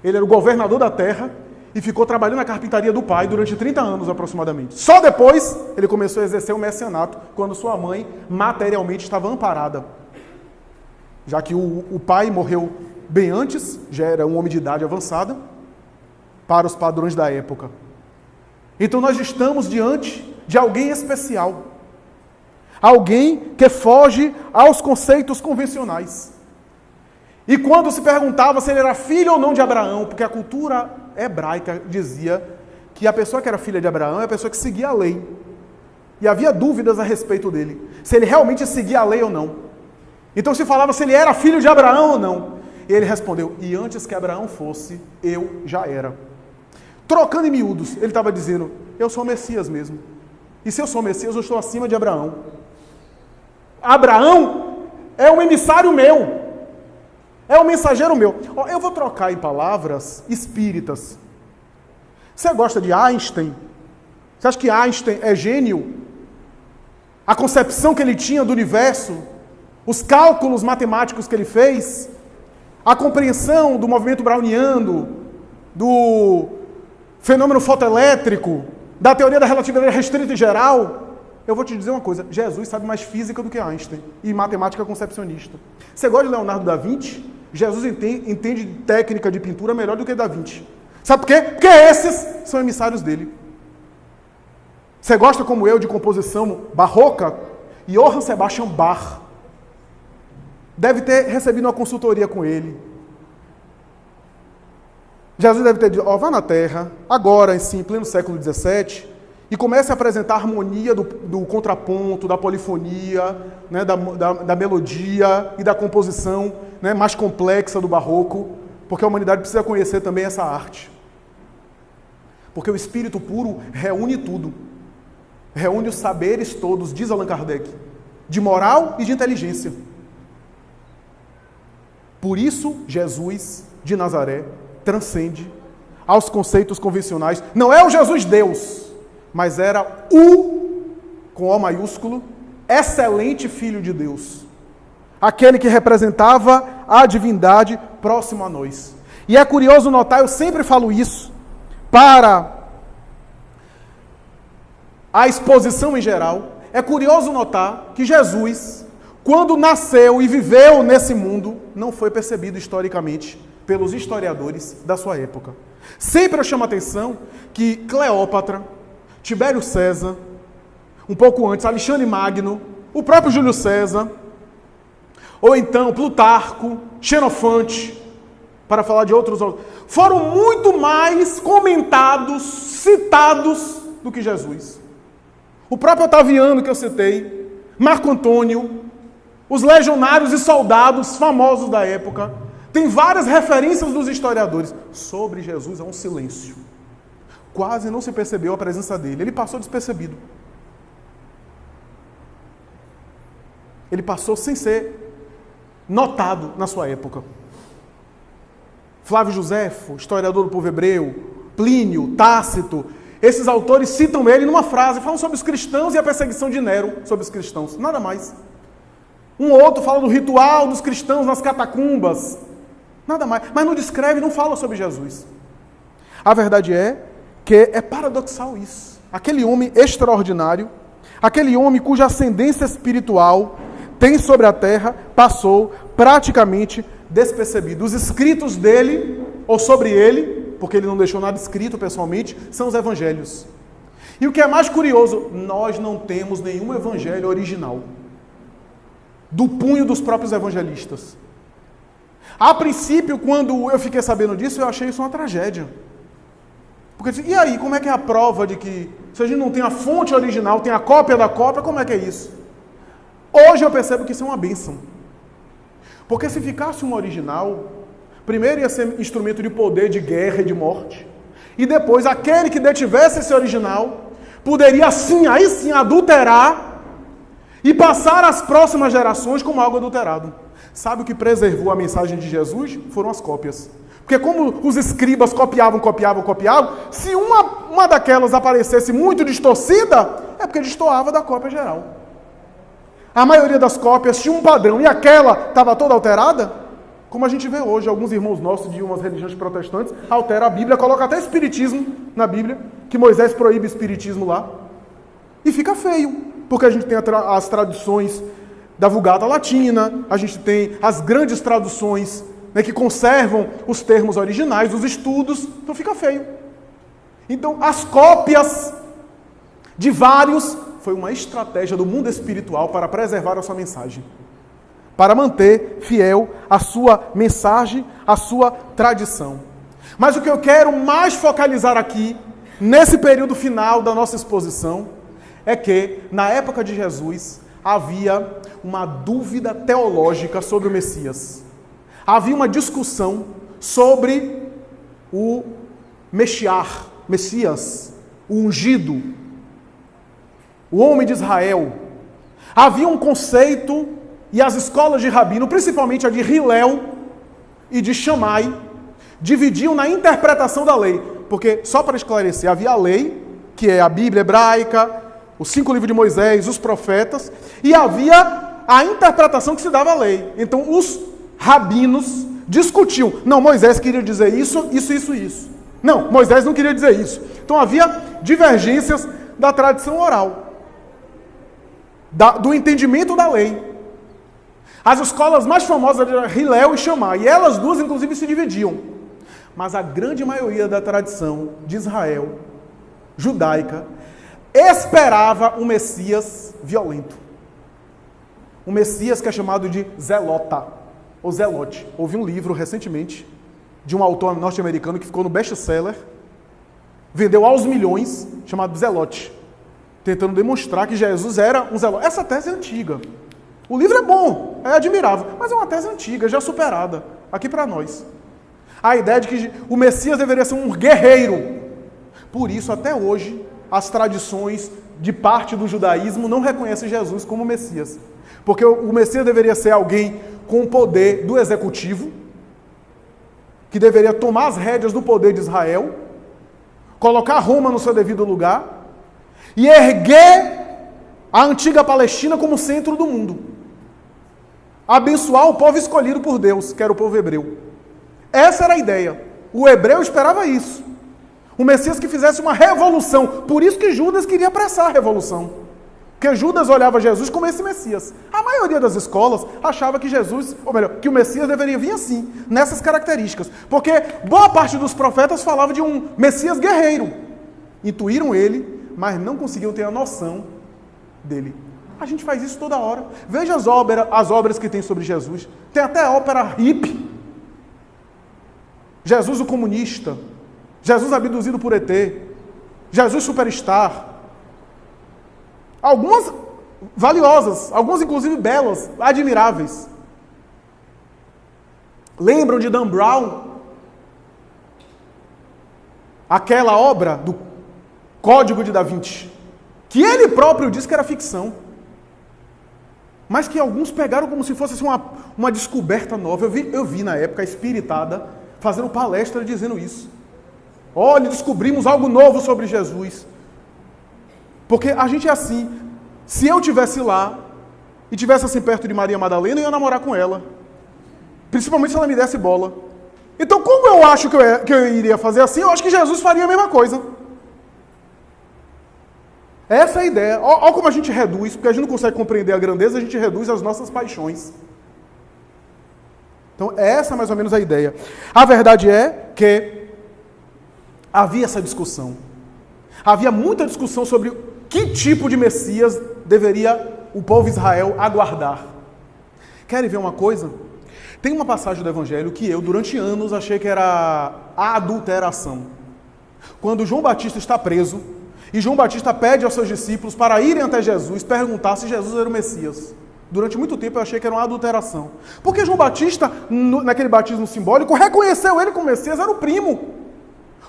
Ele era o governador da terra e ficou trabalhando na carpintaria do pai durante 30 anos aproximadamente. Só depois ele começou a exercer o messianato, quando sua mãe materialmente estava amparada. Já que o pai morreu bem antes, já era um homem de idade avançada, para os padrões da época. Então nós estamos diante de alguém especial. Alguém que foge aos conceitos convencionais. E quando se perguntava se ele era filho ou não de Abraão, porque a cultura hebraica dizia que a pessoa que era filha de Abraão é a pessoa que seguia a lei. E havia dúvidas a respeito dele, se ele realmente seguia a lei ou não. Então se falava se ele era filho de Abraão ou não. E ele respondeu, e antes que Abraão fosse, eu já era. Trocando em miúdos, ele estava dizendo, eu sou o Messias mesmo. E se eu sou o Messias, eu estou acima de Abraão. Abraão é um emissário meu. É um mensageiro meu. Eu vou trocar em palavras espíritas. Você gosta de Einstein? Você acha que Einstein é gênio? A concepção que ele tinha do universo, os cálculos matemáticos que ele fez, a compreensão do movimento browniano, do fenômeno fotoelétrico, da teoria da relatividade restrita e geral, eu vou te dizer uma coisa, Jesus sabe mais física do que Einstein e matemática concepcionista. Você gosta de Leonardo da Vinci? Jesus entende técnica de pintura melhor do que Da Vinci. Sabe por quê? Porque esses são emissários dele. Você gosta, como eu, de composição barroca? Johann Sebastian Bach deve ter recebido uma consultoria com ele. Jesus deve ter dito, vá na Terra, agora, em pleno século XVII, e comece a apresentar a harmonia do contraponto, da polifonia, né, da melodia e da composição, né, mais complexa do barroco, porque a humanidade precisa conhecer também essa arte. Porque o espírito puro reúne tudo. Reúne os saberes todos, diz Allan Kardec, de moral e de inteligência. Por isso, Jesus de Nazaré transcende aos conceitos convencionais. Não é o Jesus Deus, mas era o, com O maiúsculo, excelente Filho de Deus. Aquele que representava a divindade próximo a nós. E é curioso notar, eu sempre falo isso, para a exposição em geral, é curioso notar que Jesus, quando nasceu e viveu nesse mundo, não foi percebido historicamente pelos historiadores da sua época. Sempre eu chamo a atenção que Cleópatra, Tibério César, um pouco antes, Alexandre Magno, o próprio Júlio César, ou então Plutarco, Xenofante, para falar de outros, foram muito mais comentados, citados do que Jesus. O próprio Otaviano que eu citei, Marco Antônio, os legionários e soldados famosos da época, tem várias referências dos historiadores. Sobre Jesus há um silêncio. Quase não se percebeu a presença dele. Ele passou despercebido. Ele passou sem ser notado na sua época. Flávio Joséfo, historiador do povo hebreu, Plínio, Tácito, esses autores citam ele numa frase, falam sobre os cristãos e a perseguição de Nero sobre os cristãos. Nada mais. Um outro fala do ritual dos cristãos nas catacumbas. Nada mais. Mas não descreve, não fala sobre Jesus. A verdade é que é paradoxal isso. Aquele homem extraordinário, aquele homem cuja ascendência espiritual tem sobre a terra, passou praticamente despercebido. Os escritos dele, ou sobre ele, porque ele não deixou nada escrito pessoalmente, são os evangelhos. E o que é mais curioso, nós não temos nenhum evangelho original do punho dos próprios evangelistas. A princípio, quando eu fiquei sabendo disso, eu achei isso uma tragédia. Porque, e aí, como é que é a prova de que, se a gente não tem a fonte original, tem a cópia da cópia, como é que é isso? Hoje eu percebo que isso é uma bênção. Porque se ficasse um original, primeiro ia ser instrumento de poder, de guerra e de morte. E depois, aquele que detivesse esse original, poderia aí sim, adulterar e passar às próximas gerações como algo adulterado. Sabe o que preservou a mensagem de Jesus? Foram as cópias. Porque como os escribas copiavam, se uma daquelas aparecesse muito distorcida, é porque destoava da cópia geral. A maioria das cópias tinha um padrão, e aquela estava toda alterada, como a gente vê hoje, alguns irmãos nossos de umas religiões protestantes alteram a Bíblia, colocam até espiritismo na Bíblia, que Moisés proíbe espiritismo lá, e fica feio, porque a gente tem as traduções da Vulgata Latina, a gente tem as grandes traduções, né, que conservam os termos originais, os estudos, então fica feio. Então, as cópias de vários foi uma estratégia do mundo espiritual para preservar a sua mensagem, para manter fiel a sua mensagem, a sua tradição. Mas o que eu quero mais focalizar aqui, nesse período final da nossa exposição, é que, na época de Jesus, havia uma dúvida teológica sobre o Messias. Havia uma discussão sobre o Messias, o ungido, o homem de Israel. Havia um conceito, e as escolas de rabino, principalmente a de Hillel e de Shammai, dividiam na interpretação da lei. Porque, só para esclarecer, havia a lei, que é a Bíblia hebraica, os 5 livros de Moisés, os profetas, e havia a interpretação que se dava à lei. Então, os rabinos discutiam. Não, Moisés queria dizer isso. Não, Moisés não queria dizer isso. Então, havia divergências da tradição oral, do entendimento da lei. As escolas mais famosas eram Hillel e Shammai, e elas duas, inclusive, se dividiam. Mas a grande maioria da tradição de Israel, judaica, esperava um Messias violento. Um Messias que é chamado de Zelota, ou Zelote. Houve um livro recentemente, de um autor norte-americano que ficou no best-seller, vendeu aos milhões, chamado Zelote, tentando demonstrar que Jesus era um Zelote. Essa tese é antiga. O livro é bom, é admirável, mas é uma tese antiga, já superada, aqui para nós. A ideia de que o Messias deveria ser um guerreiro. Por isso, até hoje, as tradições de parte do judaísmo não reconhecem Jesus como Messias. Porque o Messias deveria ser alguém com o poder do executivo, que deveria tomar as rédeas do poder de Israel, colocar Roma no seu devido lugar e erguer a antiga Palestina como centro do mundo. Abençoar o povo escolhido por Deus, que era o povo hebreu. Essa era a ideia. O hebreu esperava isso. O Messias que fizesse uma revolução. Por isso que Judas queria apressar a revolução. Porque Judas olhava Jesus como esse Messias. A maioria das escolas achava que Jesus, ou melhor, que o Messias deveria vir assim, nessas características. Porque boa parte dos profetas falava de um Messias guerreiro. Intuíram ele, mas não conseguiam ter a noção dele. A gente faz isso toda hora. Veja as obras que tem sobre Jesus. Tem até ópera hippie. Jesus o comunista. Jesus abduzido por ET. Jesus superstar. Algumas valiosas, algumas inclusive belas, admiráveis. Lembram de Dan Brown? Aquela obra do Código de Da Vinci, que ele próprio disse que era ficção, mas que alguns pegaram como se fosse assim, uma descoberta nova. Eu vi na época a espiritada fazendo palestra dizendo isso. Olha, descobrimos algo novo sobre Jesus. Porque a gente é assim. Se eu estivesse lá e estivesse assim perto de Maria Madalena, eu ia namorar com ela. Principalmente se ela me desse bola. Então, como eu acho que eu iria fazer assim, eu acho que Jesus faria a mesma coisa. Essa é a ideia. Olha como a gente reduz, porque a gente não consegue compreender a grandeza, a gente reduz as nossas paixões. Então, essa é mais ou menos a ideia. A verdade é que havia essa discussão. Havia muita discussão sobre que tipo de Messias deveria o povo Israel aguardar. Querem ver uma coisa? Tem uma passagem do Evangelho que eu, durante anos, achei que era a adulteração. Quando João Batista está preso, e João Batista pede aos seus discípulos para irem até Jesus, perguntar se Jesus era o Messias. Durante muito tempo eu achei que era uma adulteração. Porque João Batista, naquele batismo simbólico, reconheceu ele como Messias, era o primo.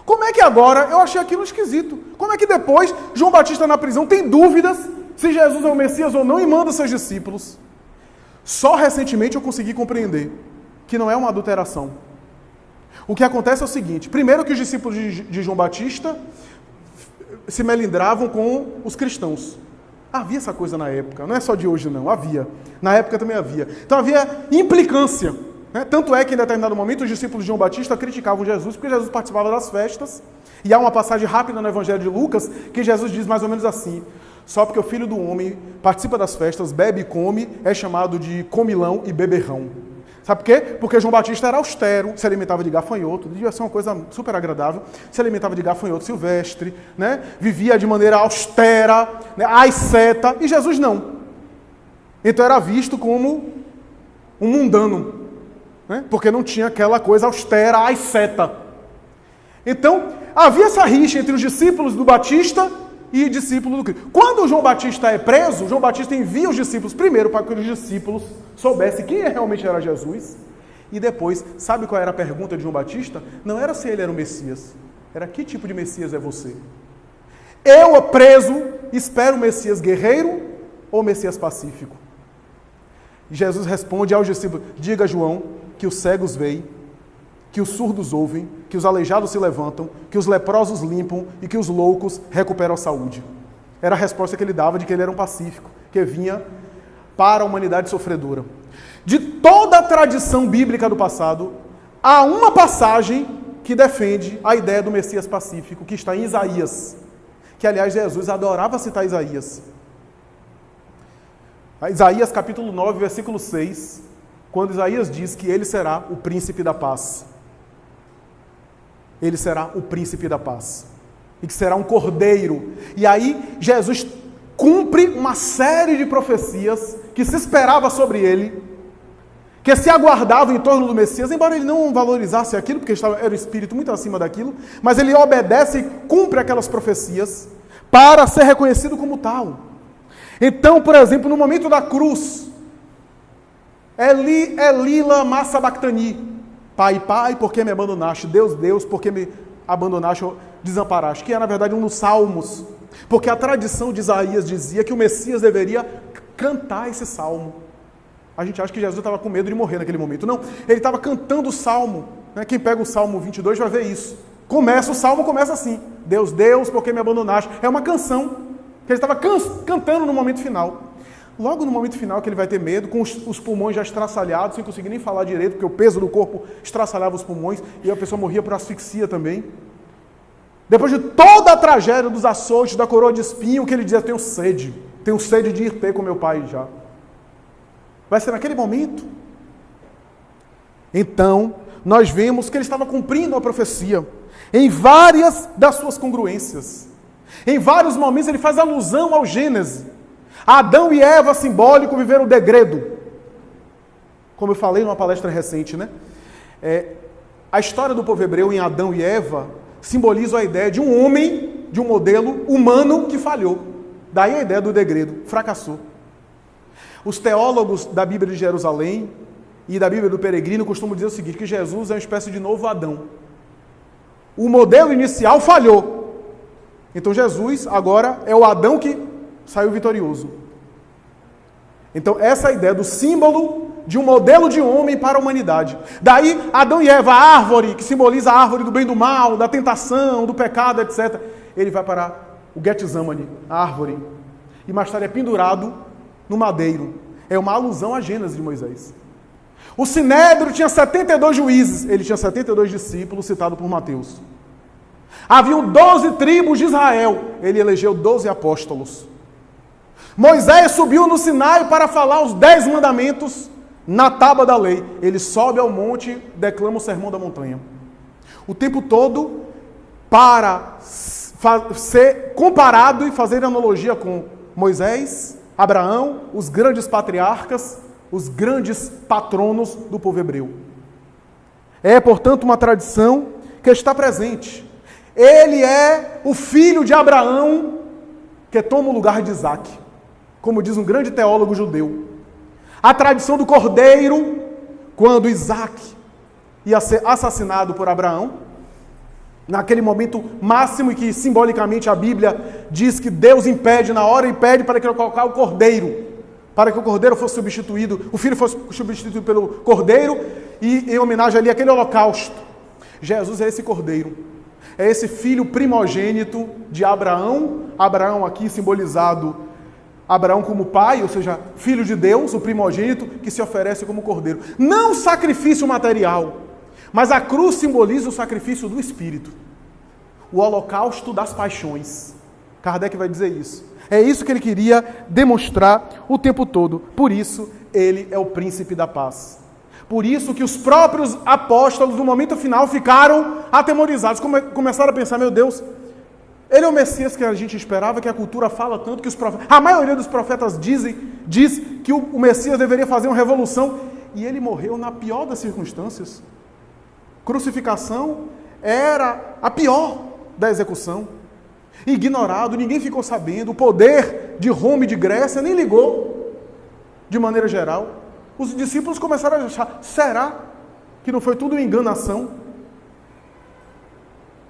Como é que agora, eu achei aquilo esquisito, como é que depois João Batista na prisão tem dúvidas se Jesus é o Messias ou não e manda seus discípulos? Só recentemente eu consegui compreender que não é uma adulteração. O que acontece é o seguinte, primeiro que os discípulos de João Batista se melindravam com os cristãos. Havia essa coisa na época, não é só de hoje não, havia. Na época também havia. Então havia implicância. Tanto é que em determinado momento os discípulos de João Batista criticavam Jesus, porque Jesus participava das festas, e há uma passagem rápida no Evangelho de Lucas, que Jesus diz mais ou menos assim: só porque o Filho do Homem participa das festas, bebe e come, é chamado de comilão e beberrão. Sabe por quê? Porque João Batista era austero, se alimentava de gafanhoto, devia ser uma coisa super agradável, se alimentava de gafanhoto silvestre, né? Vivia de maneira austera, né? Asceta, e Jesus não. Então era visto como um mundano, né? Porque não tinha aquela coisa austera, asceta. Então, havia essa rixa entre os discípulos do Batista e discípulos do Cristo. Quando João Batista é preso, João Batista envia os discípulos primeiro para que os discípulos soubessem quem realmente era Jesus, e depois, sabe qual era a pergunta de João Batista? Não era se ele era o Messias, era que tipo de Messias é você? Eu, preso, espero o Messias guerreiro ou o Messias pacífico? E Jesus responde aos discípulos: diga a João que os cegos veem, que os surdos ouvem, que os aleijados se levantam, que os leprosos limpam e que os loucos recuperam a saúde. Era a resposta que ele dava de que ele era um pacífico, que vinha para a humanidade sofredora. De toda a tradição bíblica do passado, há uma passagem que defende a ideia do Messias pacífico, que está em Isaías, que aliás Jesus adorava citar Isaías. Isaías capítulo 9, versículo 6, quando Isaías diz que ele será o príncipe da paz. Ele será o príncipe da paz. E que será um cordeiro. E aí Jesus cumpre uma série de profecias que se esperava sobre ele, que se aguardava em torno do Messias, embora ele não valorizasse aquilo, porque era o espírito muito acima daquilo, mas ele obedece e cumpre aquelas profecias para ser reconhecido como tal. Então, por exemplo, no momento da cruz, Eli lama sabachthani, Pai, Pai, por que me abandonaste? Deus, Deus, por que me abandonaste ou desamparaste? Que é, na verdade, um dos salmos. Porque a tradição de Isaías dizia que o Messias deveria cantar esse salmo. A gente acha que Jesus estava com medo de morrer naquele momento. Não, ele estava cantando o Salmo. Né? Quem pega o Salmo 22 vai ver isso. O Salmo começa assim. Deus, Deus, por que me abandonaste? É uma canção que ele estava cantando no momento final. Logo no momento final que ele vai ter medo, com os pulmões já estraçalhados, sem conseguir nem falar direito, porque o peso do corpo estraçalhava os pulmões, e a pessoa morria por asfixia também. Depois de toda a tragédia dos açoites, da coroa de espinho, que ele dizia, tenho sede de ir ter com meu pai já. Vai ser naquele momento. Então, nós vemos que ele estava cumprindo a profecia em várias das suas congruências. Em vários momentos ele faz alusão ao Gênesis. Adão e Eva, simbólico, viveram o degredo. Como eu falei numa palestra recente, né? A história do povo hebreu em Adão e Eva simboliza a ideia de um homem, de um modelo humano que falhou. Daí a ideia do degredo, fracassou. Os teólogos da Bíblia de Jerusalém e da Bíblia do Peregrino costumam dizer o seguinte, que Jesus é uma espécie de novo Adão. O modelo inicial falhou. Então Jesus agora é o Adão que saiu vitorioso. Então essa é a ideia do símbolo de um modelo de homem para a humanidade. Daí Adão e Eva, a árvore, que simboliza a árvore do bem e do mal, da tentação, do pecado, etc. Ele vai para o Getsemane, a árvore. E mais tarde é pendurado no madeiro. É uma alusão à Gênesis de Moisés. O Sinédrio tinha 72 juízes. Ele tinha 72 discípulos, citado por Mateus. Haviam 12 tribos de Israel. Ele elegeu 12 apóstolos. Moisés subiu no Sinai para falar os 10 mandamentos na tábua da lei. Ele sobe ao monte, declama o sermão da montanha. O tempo todo para ser comparado e fazer analogia com Moisés, Abraão, os grandes patriarcas, os grandes patronos do povo hebreu. É, portanto, uma tradição que está presente. Ele é o filho de Abraão que toma o lugar de Isaac, como diz um grande teólogo judeu. A tradição do cordeiro, quando Isaac ia ser assassinado por Abraão, naquele momento máximo em que simbolicamente a Bíblia diz que Deus impede na hora e pede para que ele coloque o cordeiro, para que o cordeiro fosse substituído, o filho fosse substituído pelo cordeiro e em homenagem ali àquele holocausto. Jesus é esse cordeiro, é esse filho primogênito de Abraão, Abraão aqui simbolizado, Abraão como pai, ou seja, filho de Deus, o primogênito que se oferece como cordeiro. Não sacrifício material, mas a cruz simboliza o sacrifício do Espírito. O holocausto das paixões. Kardec vai dizer isso. É isso que ele queria demonstrar o tempo todo. Por isso, ele é o príncipe da paz. Por isso que os próprios apóstolos, no momento final, ficaram atemorizados. Começaram a pensar, meu Deus, ele é o Messias que a gente esperava, que a cultura fala tanto, que os profetas, a maioria dos profetas diz que o Messias deveria fazer uma revolução. E ele morreu na pior das circunstâncias. Crucificação era a pior da execução. Ignorado, ninguém ficou sabendo. O poder de Roma e de Grécia nem ligou, de maneira geral. Os discípulos começaram a achar, será que não foi tudo enganação?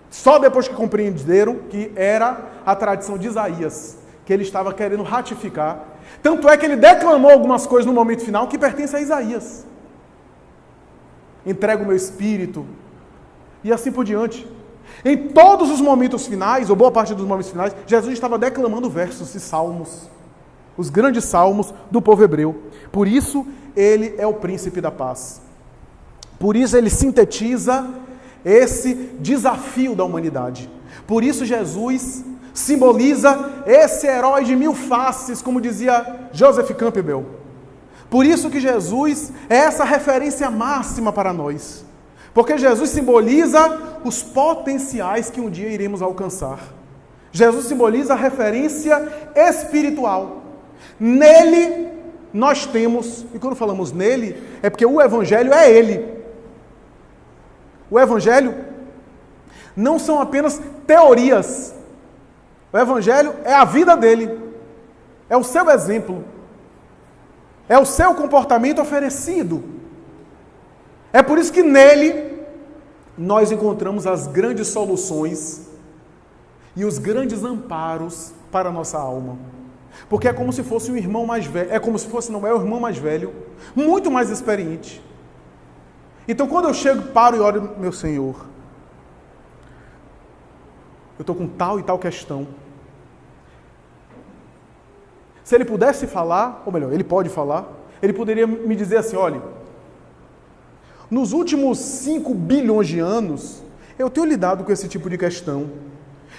Só depois que compreenderam que era a tradição de Isaías, que ele estava querendo ratificar. Tanto é que ele declamou algumas coisas no momento final que pertencem a Isaías. Entrego o meu espírito, e assim por diante. Em todos os momentos finais, ou boa parte dos momentos finais, Jesus estava declamando versos e salmos, os grandes salmos do povo hebreu. Por isso, ele é o príncipe da paz. Por isso, ele sintetiza esse desafio da humanidade. Por isso, Jesus simboliza esse herói de 1000 faces, como dizia Joseph Campbell. Por isso que Jesus é essa referência máxima para nós. Porque Jesus simboliza os potenciais que um dia iremos alcançar. Jesus simboliza a referência espiritual. Nele nós temos, e quando falamos nele, é porque o Evangelho é ele. O Evangelho não são apenas teorias. O Evangelho é a vida dele. É o seu exemplo. É o seu comportamento oferecido. É por isso que nele nós encontramos as grandes soluções e os grandes amparos para a nossa alma. Porque é como se fosse um irmão mais velho, é como se fosse, não é o irmão mais velho, muito mais experiente. Então quando eu chego, paro e olho, meu Senhor, eu estou com tal e tal questão. Se ele pudesse falar, ou melhor, ele pode falar, ele poderia me dizer assim, olha, nos últimos 5 bilhões de anos, eu tenho lidado com esse tipo de questão.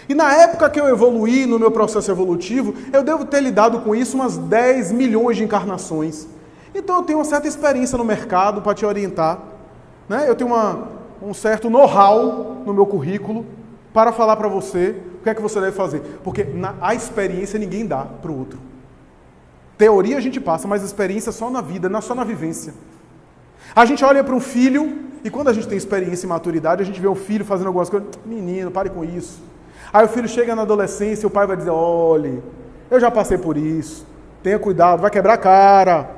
E na época que eu evoluí no meu processo evolutivo, eu devo ter lidado com isso umas 10 milhões de encarnações. Então eu tenho uma certa experiência no mercado para te orientar. Né? Eu tenho um certo know-how no meu currículo para falar para você o que é que você deve fazer. Porque a experiência ninguém dá para o outro. Teoria a gente passa, mas experiência só na vida, só na vivência. A gente olha para um filho, e quando a gente tem experiência e maturidade, a gente vê um filho fazendo algumas coisas. Menino, pare com isso. Aí o filho chega na adolescência e o pai vai dizer, olha, eu já passei por isso, tenha cuidado, vai quebrar a cara.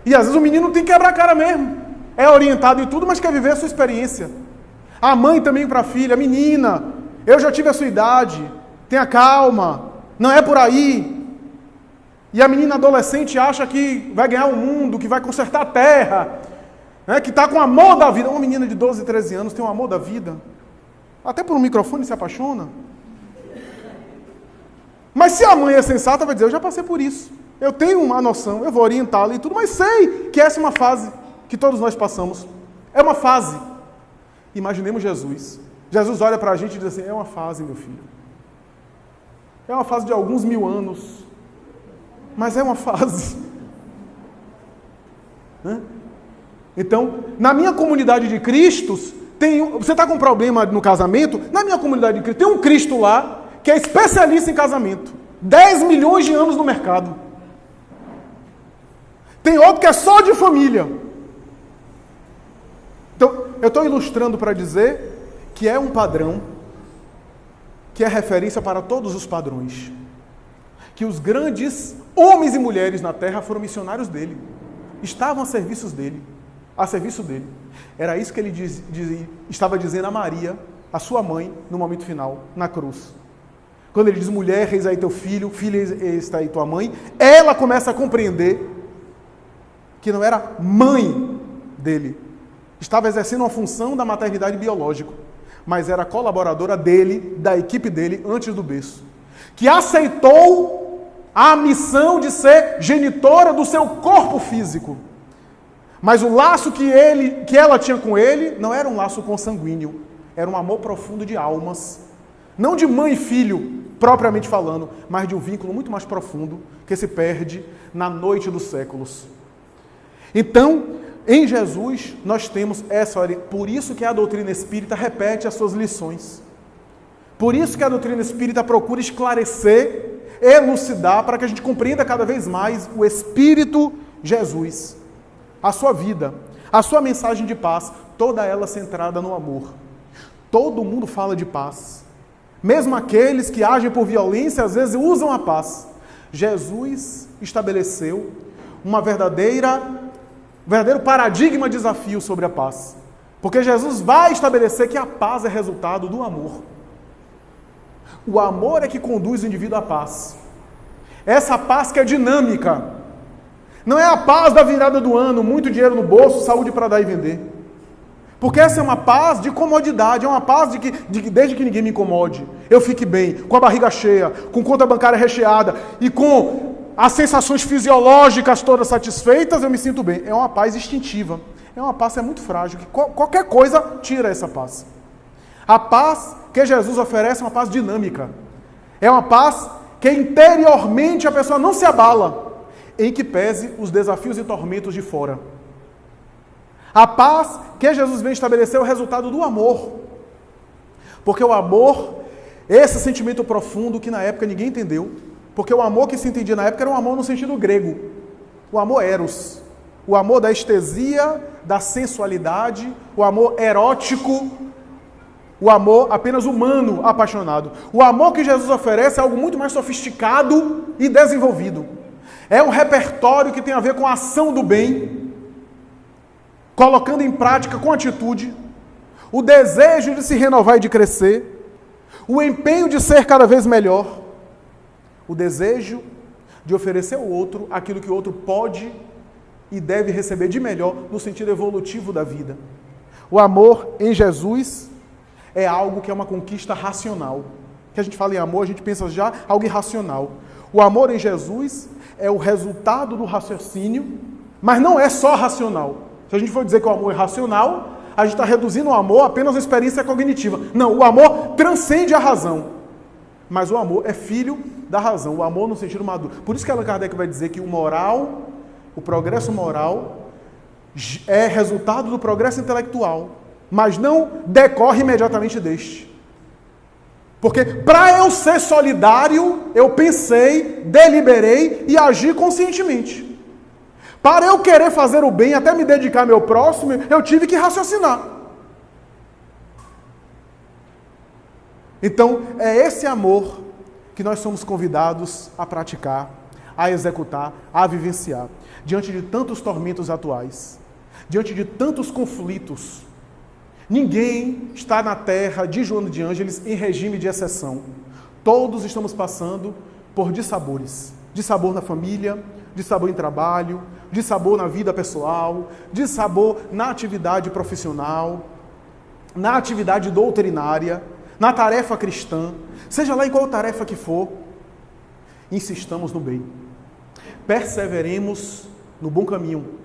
E às vezes o menino tem que quebrar a cara mesmo. É orientado em tudo, mas quer viver a sua experiência. A mãe também para a filha, menina, eu já tive a sua idade, tenha calma, não é por aí. E a menina adolescente acha que vai ganhar o mundo, que vai consertar a terra, né, que está com o amor da vida. Uma menina de 12, 13 anos tem o amor da vida. Até por um microfone se apaixona. Mas se a mãe é sensata, vai dizer, eu já passei por isso. Eu tenho uma noção, eu vou orientá-la e tudo, mas sei que essa é uma fase que todos nós passamos. É uma fase. Imaginemos Jesus. Jesus olha para a gente e diz assim, é uma fase, meu filho. É uma fase de alguns 1000 anos. Mas é uma fase. Então, na minha comunidade de Cristos, você está com um problema no casamento? Na minha comunidade de Cristo, tem um Cristo lá que é especialista em casamento. 10 milhões de anos no mercado. Tem outro que é só de família. Então, eu estou ilustrando para dizer que é um padrão, que é referência para todos os padrões. Que os grandes homens e mulheres na terra foram missionários dele. Estavam a serviço dele. Era isso que ele estava dizendo a Maria, a sua mãe, no momento final, na cruz. Quando ele diz, mulher, eis aí teu filho, filha, eis aí tua mãe, ela começa a compreender que não era mãe dele. Estava exercendo uma função da maternidade biológica, mas era colaboradora dele, da equipe dele, antes do berço. Que aceitou a missão de ser genitora do seu corpo físico. Mas o laço que ela tinha com ele não era um laço consanguíneo, era um amor profundo de almas. Não de mãe e filho, propriamente falando, mas de um vínculo muito mais profundo que se perde na noite dos séculos. Então, em Jesus, nós temos essa orientação. Por isso que a doutrina espírita repete as suas lições. Por isso que a doutrina espírita procura esclarecer, elucidar, para que a gente compreenda cada vez mais o Espírito Jesus. A sua vida, a sua mensagem de paz, toda ela centrada no amor. Todo mundo fala de paz. Mesmo aqueles que agem por violência, às vezes usam a paz. Jesus estabeleceu um verdadeiro paradigma, desafio sobre a paz. Porque Jesus vai estabelecer que a paz é resultado do amor. O amor é que conduz o indivíduo à paz. Essa paz que é dinâmica. Não é a paz da virada do ano, muito dinheiro no bolso, saúde para dar e vender. Porque essa é uma paz de comodidade, é uma paz de que desde que ninguém me incomode, eu fique bem, com a barriga cheia, com conta bancária recheada e com as sensações fisiológicas todas satisfeitas, eu me sinto bem. É uma paz instintiva, é uma paz que é muito frágil, que qualquer coisa tira essa paz. A paz que Jesus oferece é uma paz dinâmica, é uma paz que interiormente a pessoa não se abala, em que pese os desafios e tormentos de fora. A paz que Jesus vem estabelecer é o resultado do amor. Porque o amor, esse sentimento profundo que na época ninguém entendeu, porque o amor que se entendia na época era um amor no sentido grego. O amor eros. O amor da estesia, da sensualidade, o amor erótico, o amor apenas humano, apaixonado. O amor que Jesus oferece é algo muito mais sofisticado e desenvolvido. É um repertório que tem a ver com a ação do bem, colocando em prática com atitude, o desejo de se renovar e de crescer, o empenho de ser cada vez melhor, o desejo de oferecer ao outro aquilo que o outro pode e deve receber de melhor no sentido evolutivo da vida. O amor em Jesus é algo que é uma conquista racional. Que a gente fala em amor, a gente pensa já algo irracional. O amor em Jesus é o resultado do raciocínio, mas não é só racional. Se a gente for dizer que o amor é racional, a gente está reduzindo o amor apenas à experiência cognitiva. Não, o amor transcende a razão. Mas o amor é filho da razão, o amor no sentido maduro. Por isso que Allan Kardec vai dizer que o progresso moral é resultado do progresso intelectual, mas não decorre imediatamente deste. Porque para eu ser solidário, eu pensei, deliberei e agi conscientemente. Para eu querer fazer o bem, até me dedicar ao meu próximo, eu tive que raciocinar. Então, é esse amor que nós somos convidados a praticar, a executar, a vivenciar. Diante de tantos tormentos atuais, diante de tantos conflitos, ninguém está na terra de Joana de Ângeles em regime de exceção. Todos estamos passando por dissabores. Dissabor na família, dissabor em trabalho, dissabor na vida pessoal, dissabor na atividade profissional, na atividade doutrinária, na tarefa cristã, seja lá em qual tarefa que for, insistamos no bem. Perseveremos no bom caminho.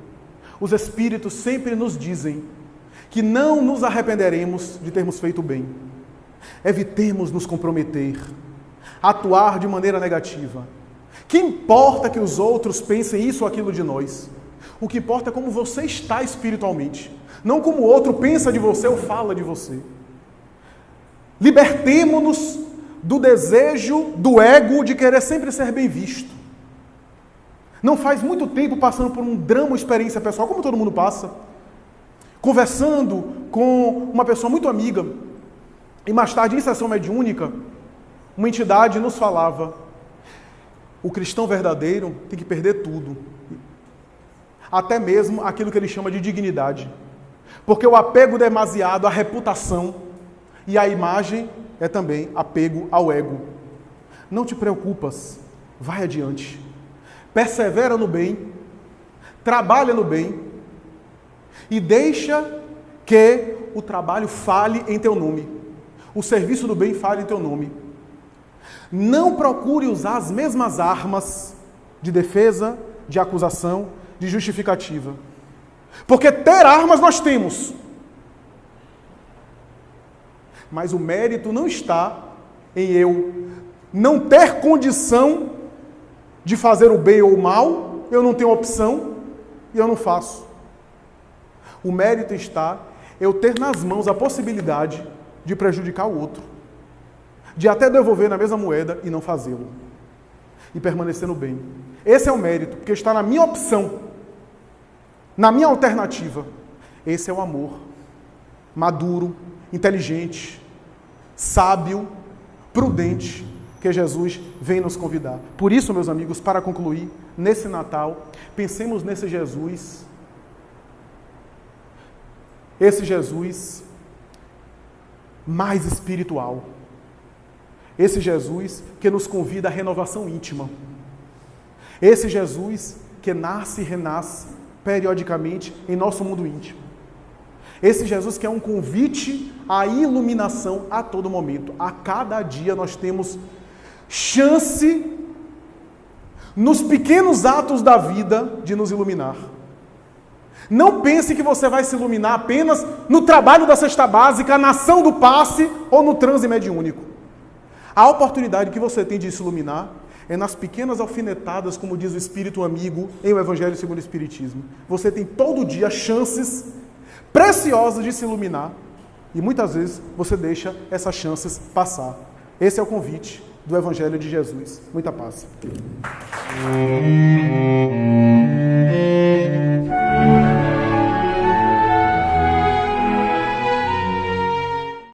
Os Espíritos sempre nos dizem que não nos arrependeremos de termos feito o bem. Evitemos nos comprometer, atuar de maneira negativa. Que importa que os outros pensem isso ou aquilo de nós? O que importa é como você está espiritualmente, não como o outro pensa de você ou fala de você. Libertemo-nos do desejo, do ego de querer sempre ser bem visto. Não faz muito tempo passando por um drama ou experiência pessoal, como todo mundo passa, conversando com uma pessoa muito amiga, e mais tarde, em sessão mediúnica, uma entidade nos falava: o cristão verdadeiro tem que perder tudo, até mesmo aquilo que ele chama de dignidade, porque o apego demasiado à reputação e a imagem é também apego ao ego. Não te preocupas, vai adiante. Persevera no bem, trabalha no bem e deixa que o trabalho fale em teu nome. O serviço do bem fale em teu nome. Não procure usar as mesmas armas de defesa, de acusação, de justificativa. Porque ter armas nós temos. Mas o mérito não está em eu não ter condição de fazer o bem ou o mal, eu não tenho opção e eu não faço. O mérito está em eu ter nas mãos a possibilidade de prejudicar o outro, de até devolver na mesma moeda e não fazê-lo, e permanecer no bem. Esse é o mérito, porque está na minha opção, na minha alternativa. Esse é o amor maduro, inteligente, sábio, prudente, que Jesus vem nos convidar. Por isso, meus amigos, para concluir, nesse Natal, pensemos nesse Jesus, esse Jesus mais espiritual, esse Jesus que nos convida à renovação íntima, esse Jesus que nasce e renasce periodicamente em nosso mundo íntimo. Esse Jesus que é um convite à iluminação a todo momento. A cada dia nós temos chance, nos pequenos atos da vida, de nos iluminar. Não pense que você vai se iluminar apenas no trabalho da cesta básica, na ação do passe ou no transe mediúnico. A oportunidade que você tem de se iluminar é nas pequenas alfinetadas, como diz o Espírito amigo em O Evangelho segundo o Espiritismo. Você tem todo dia chances preciosas de se iluminar e muitas vezes você deixa essas chances passar. Esse é o convite do Evangelho de Jesus. Muita paz.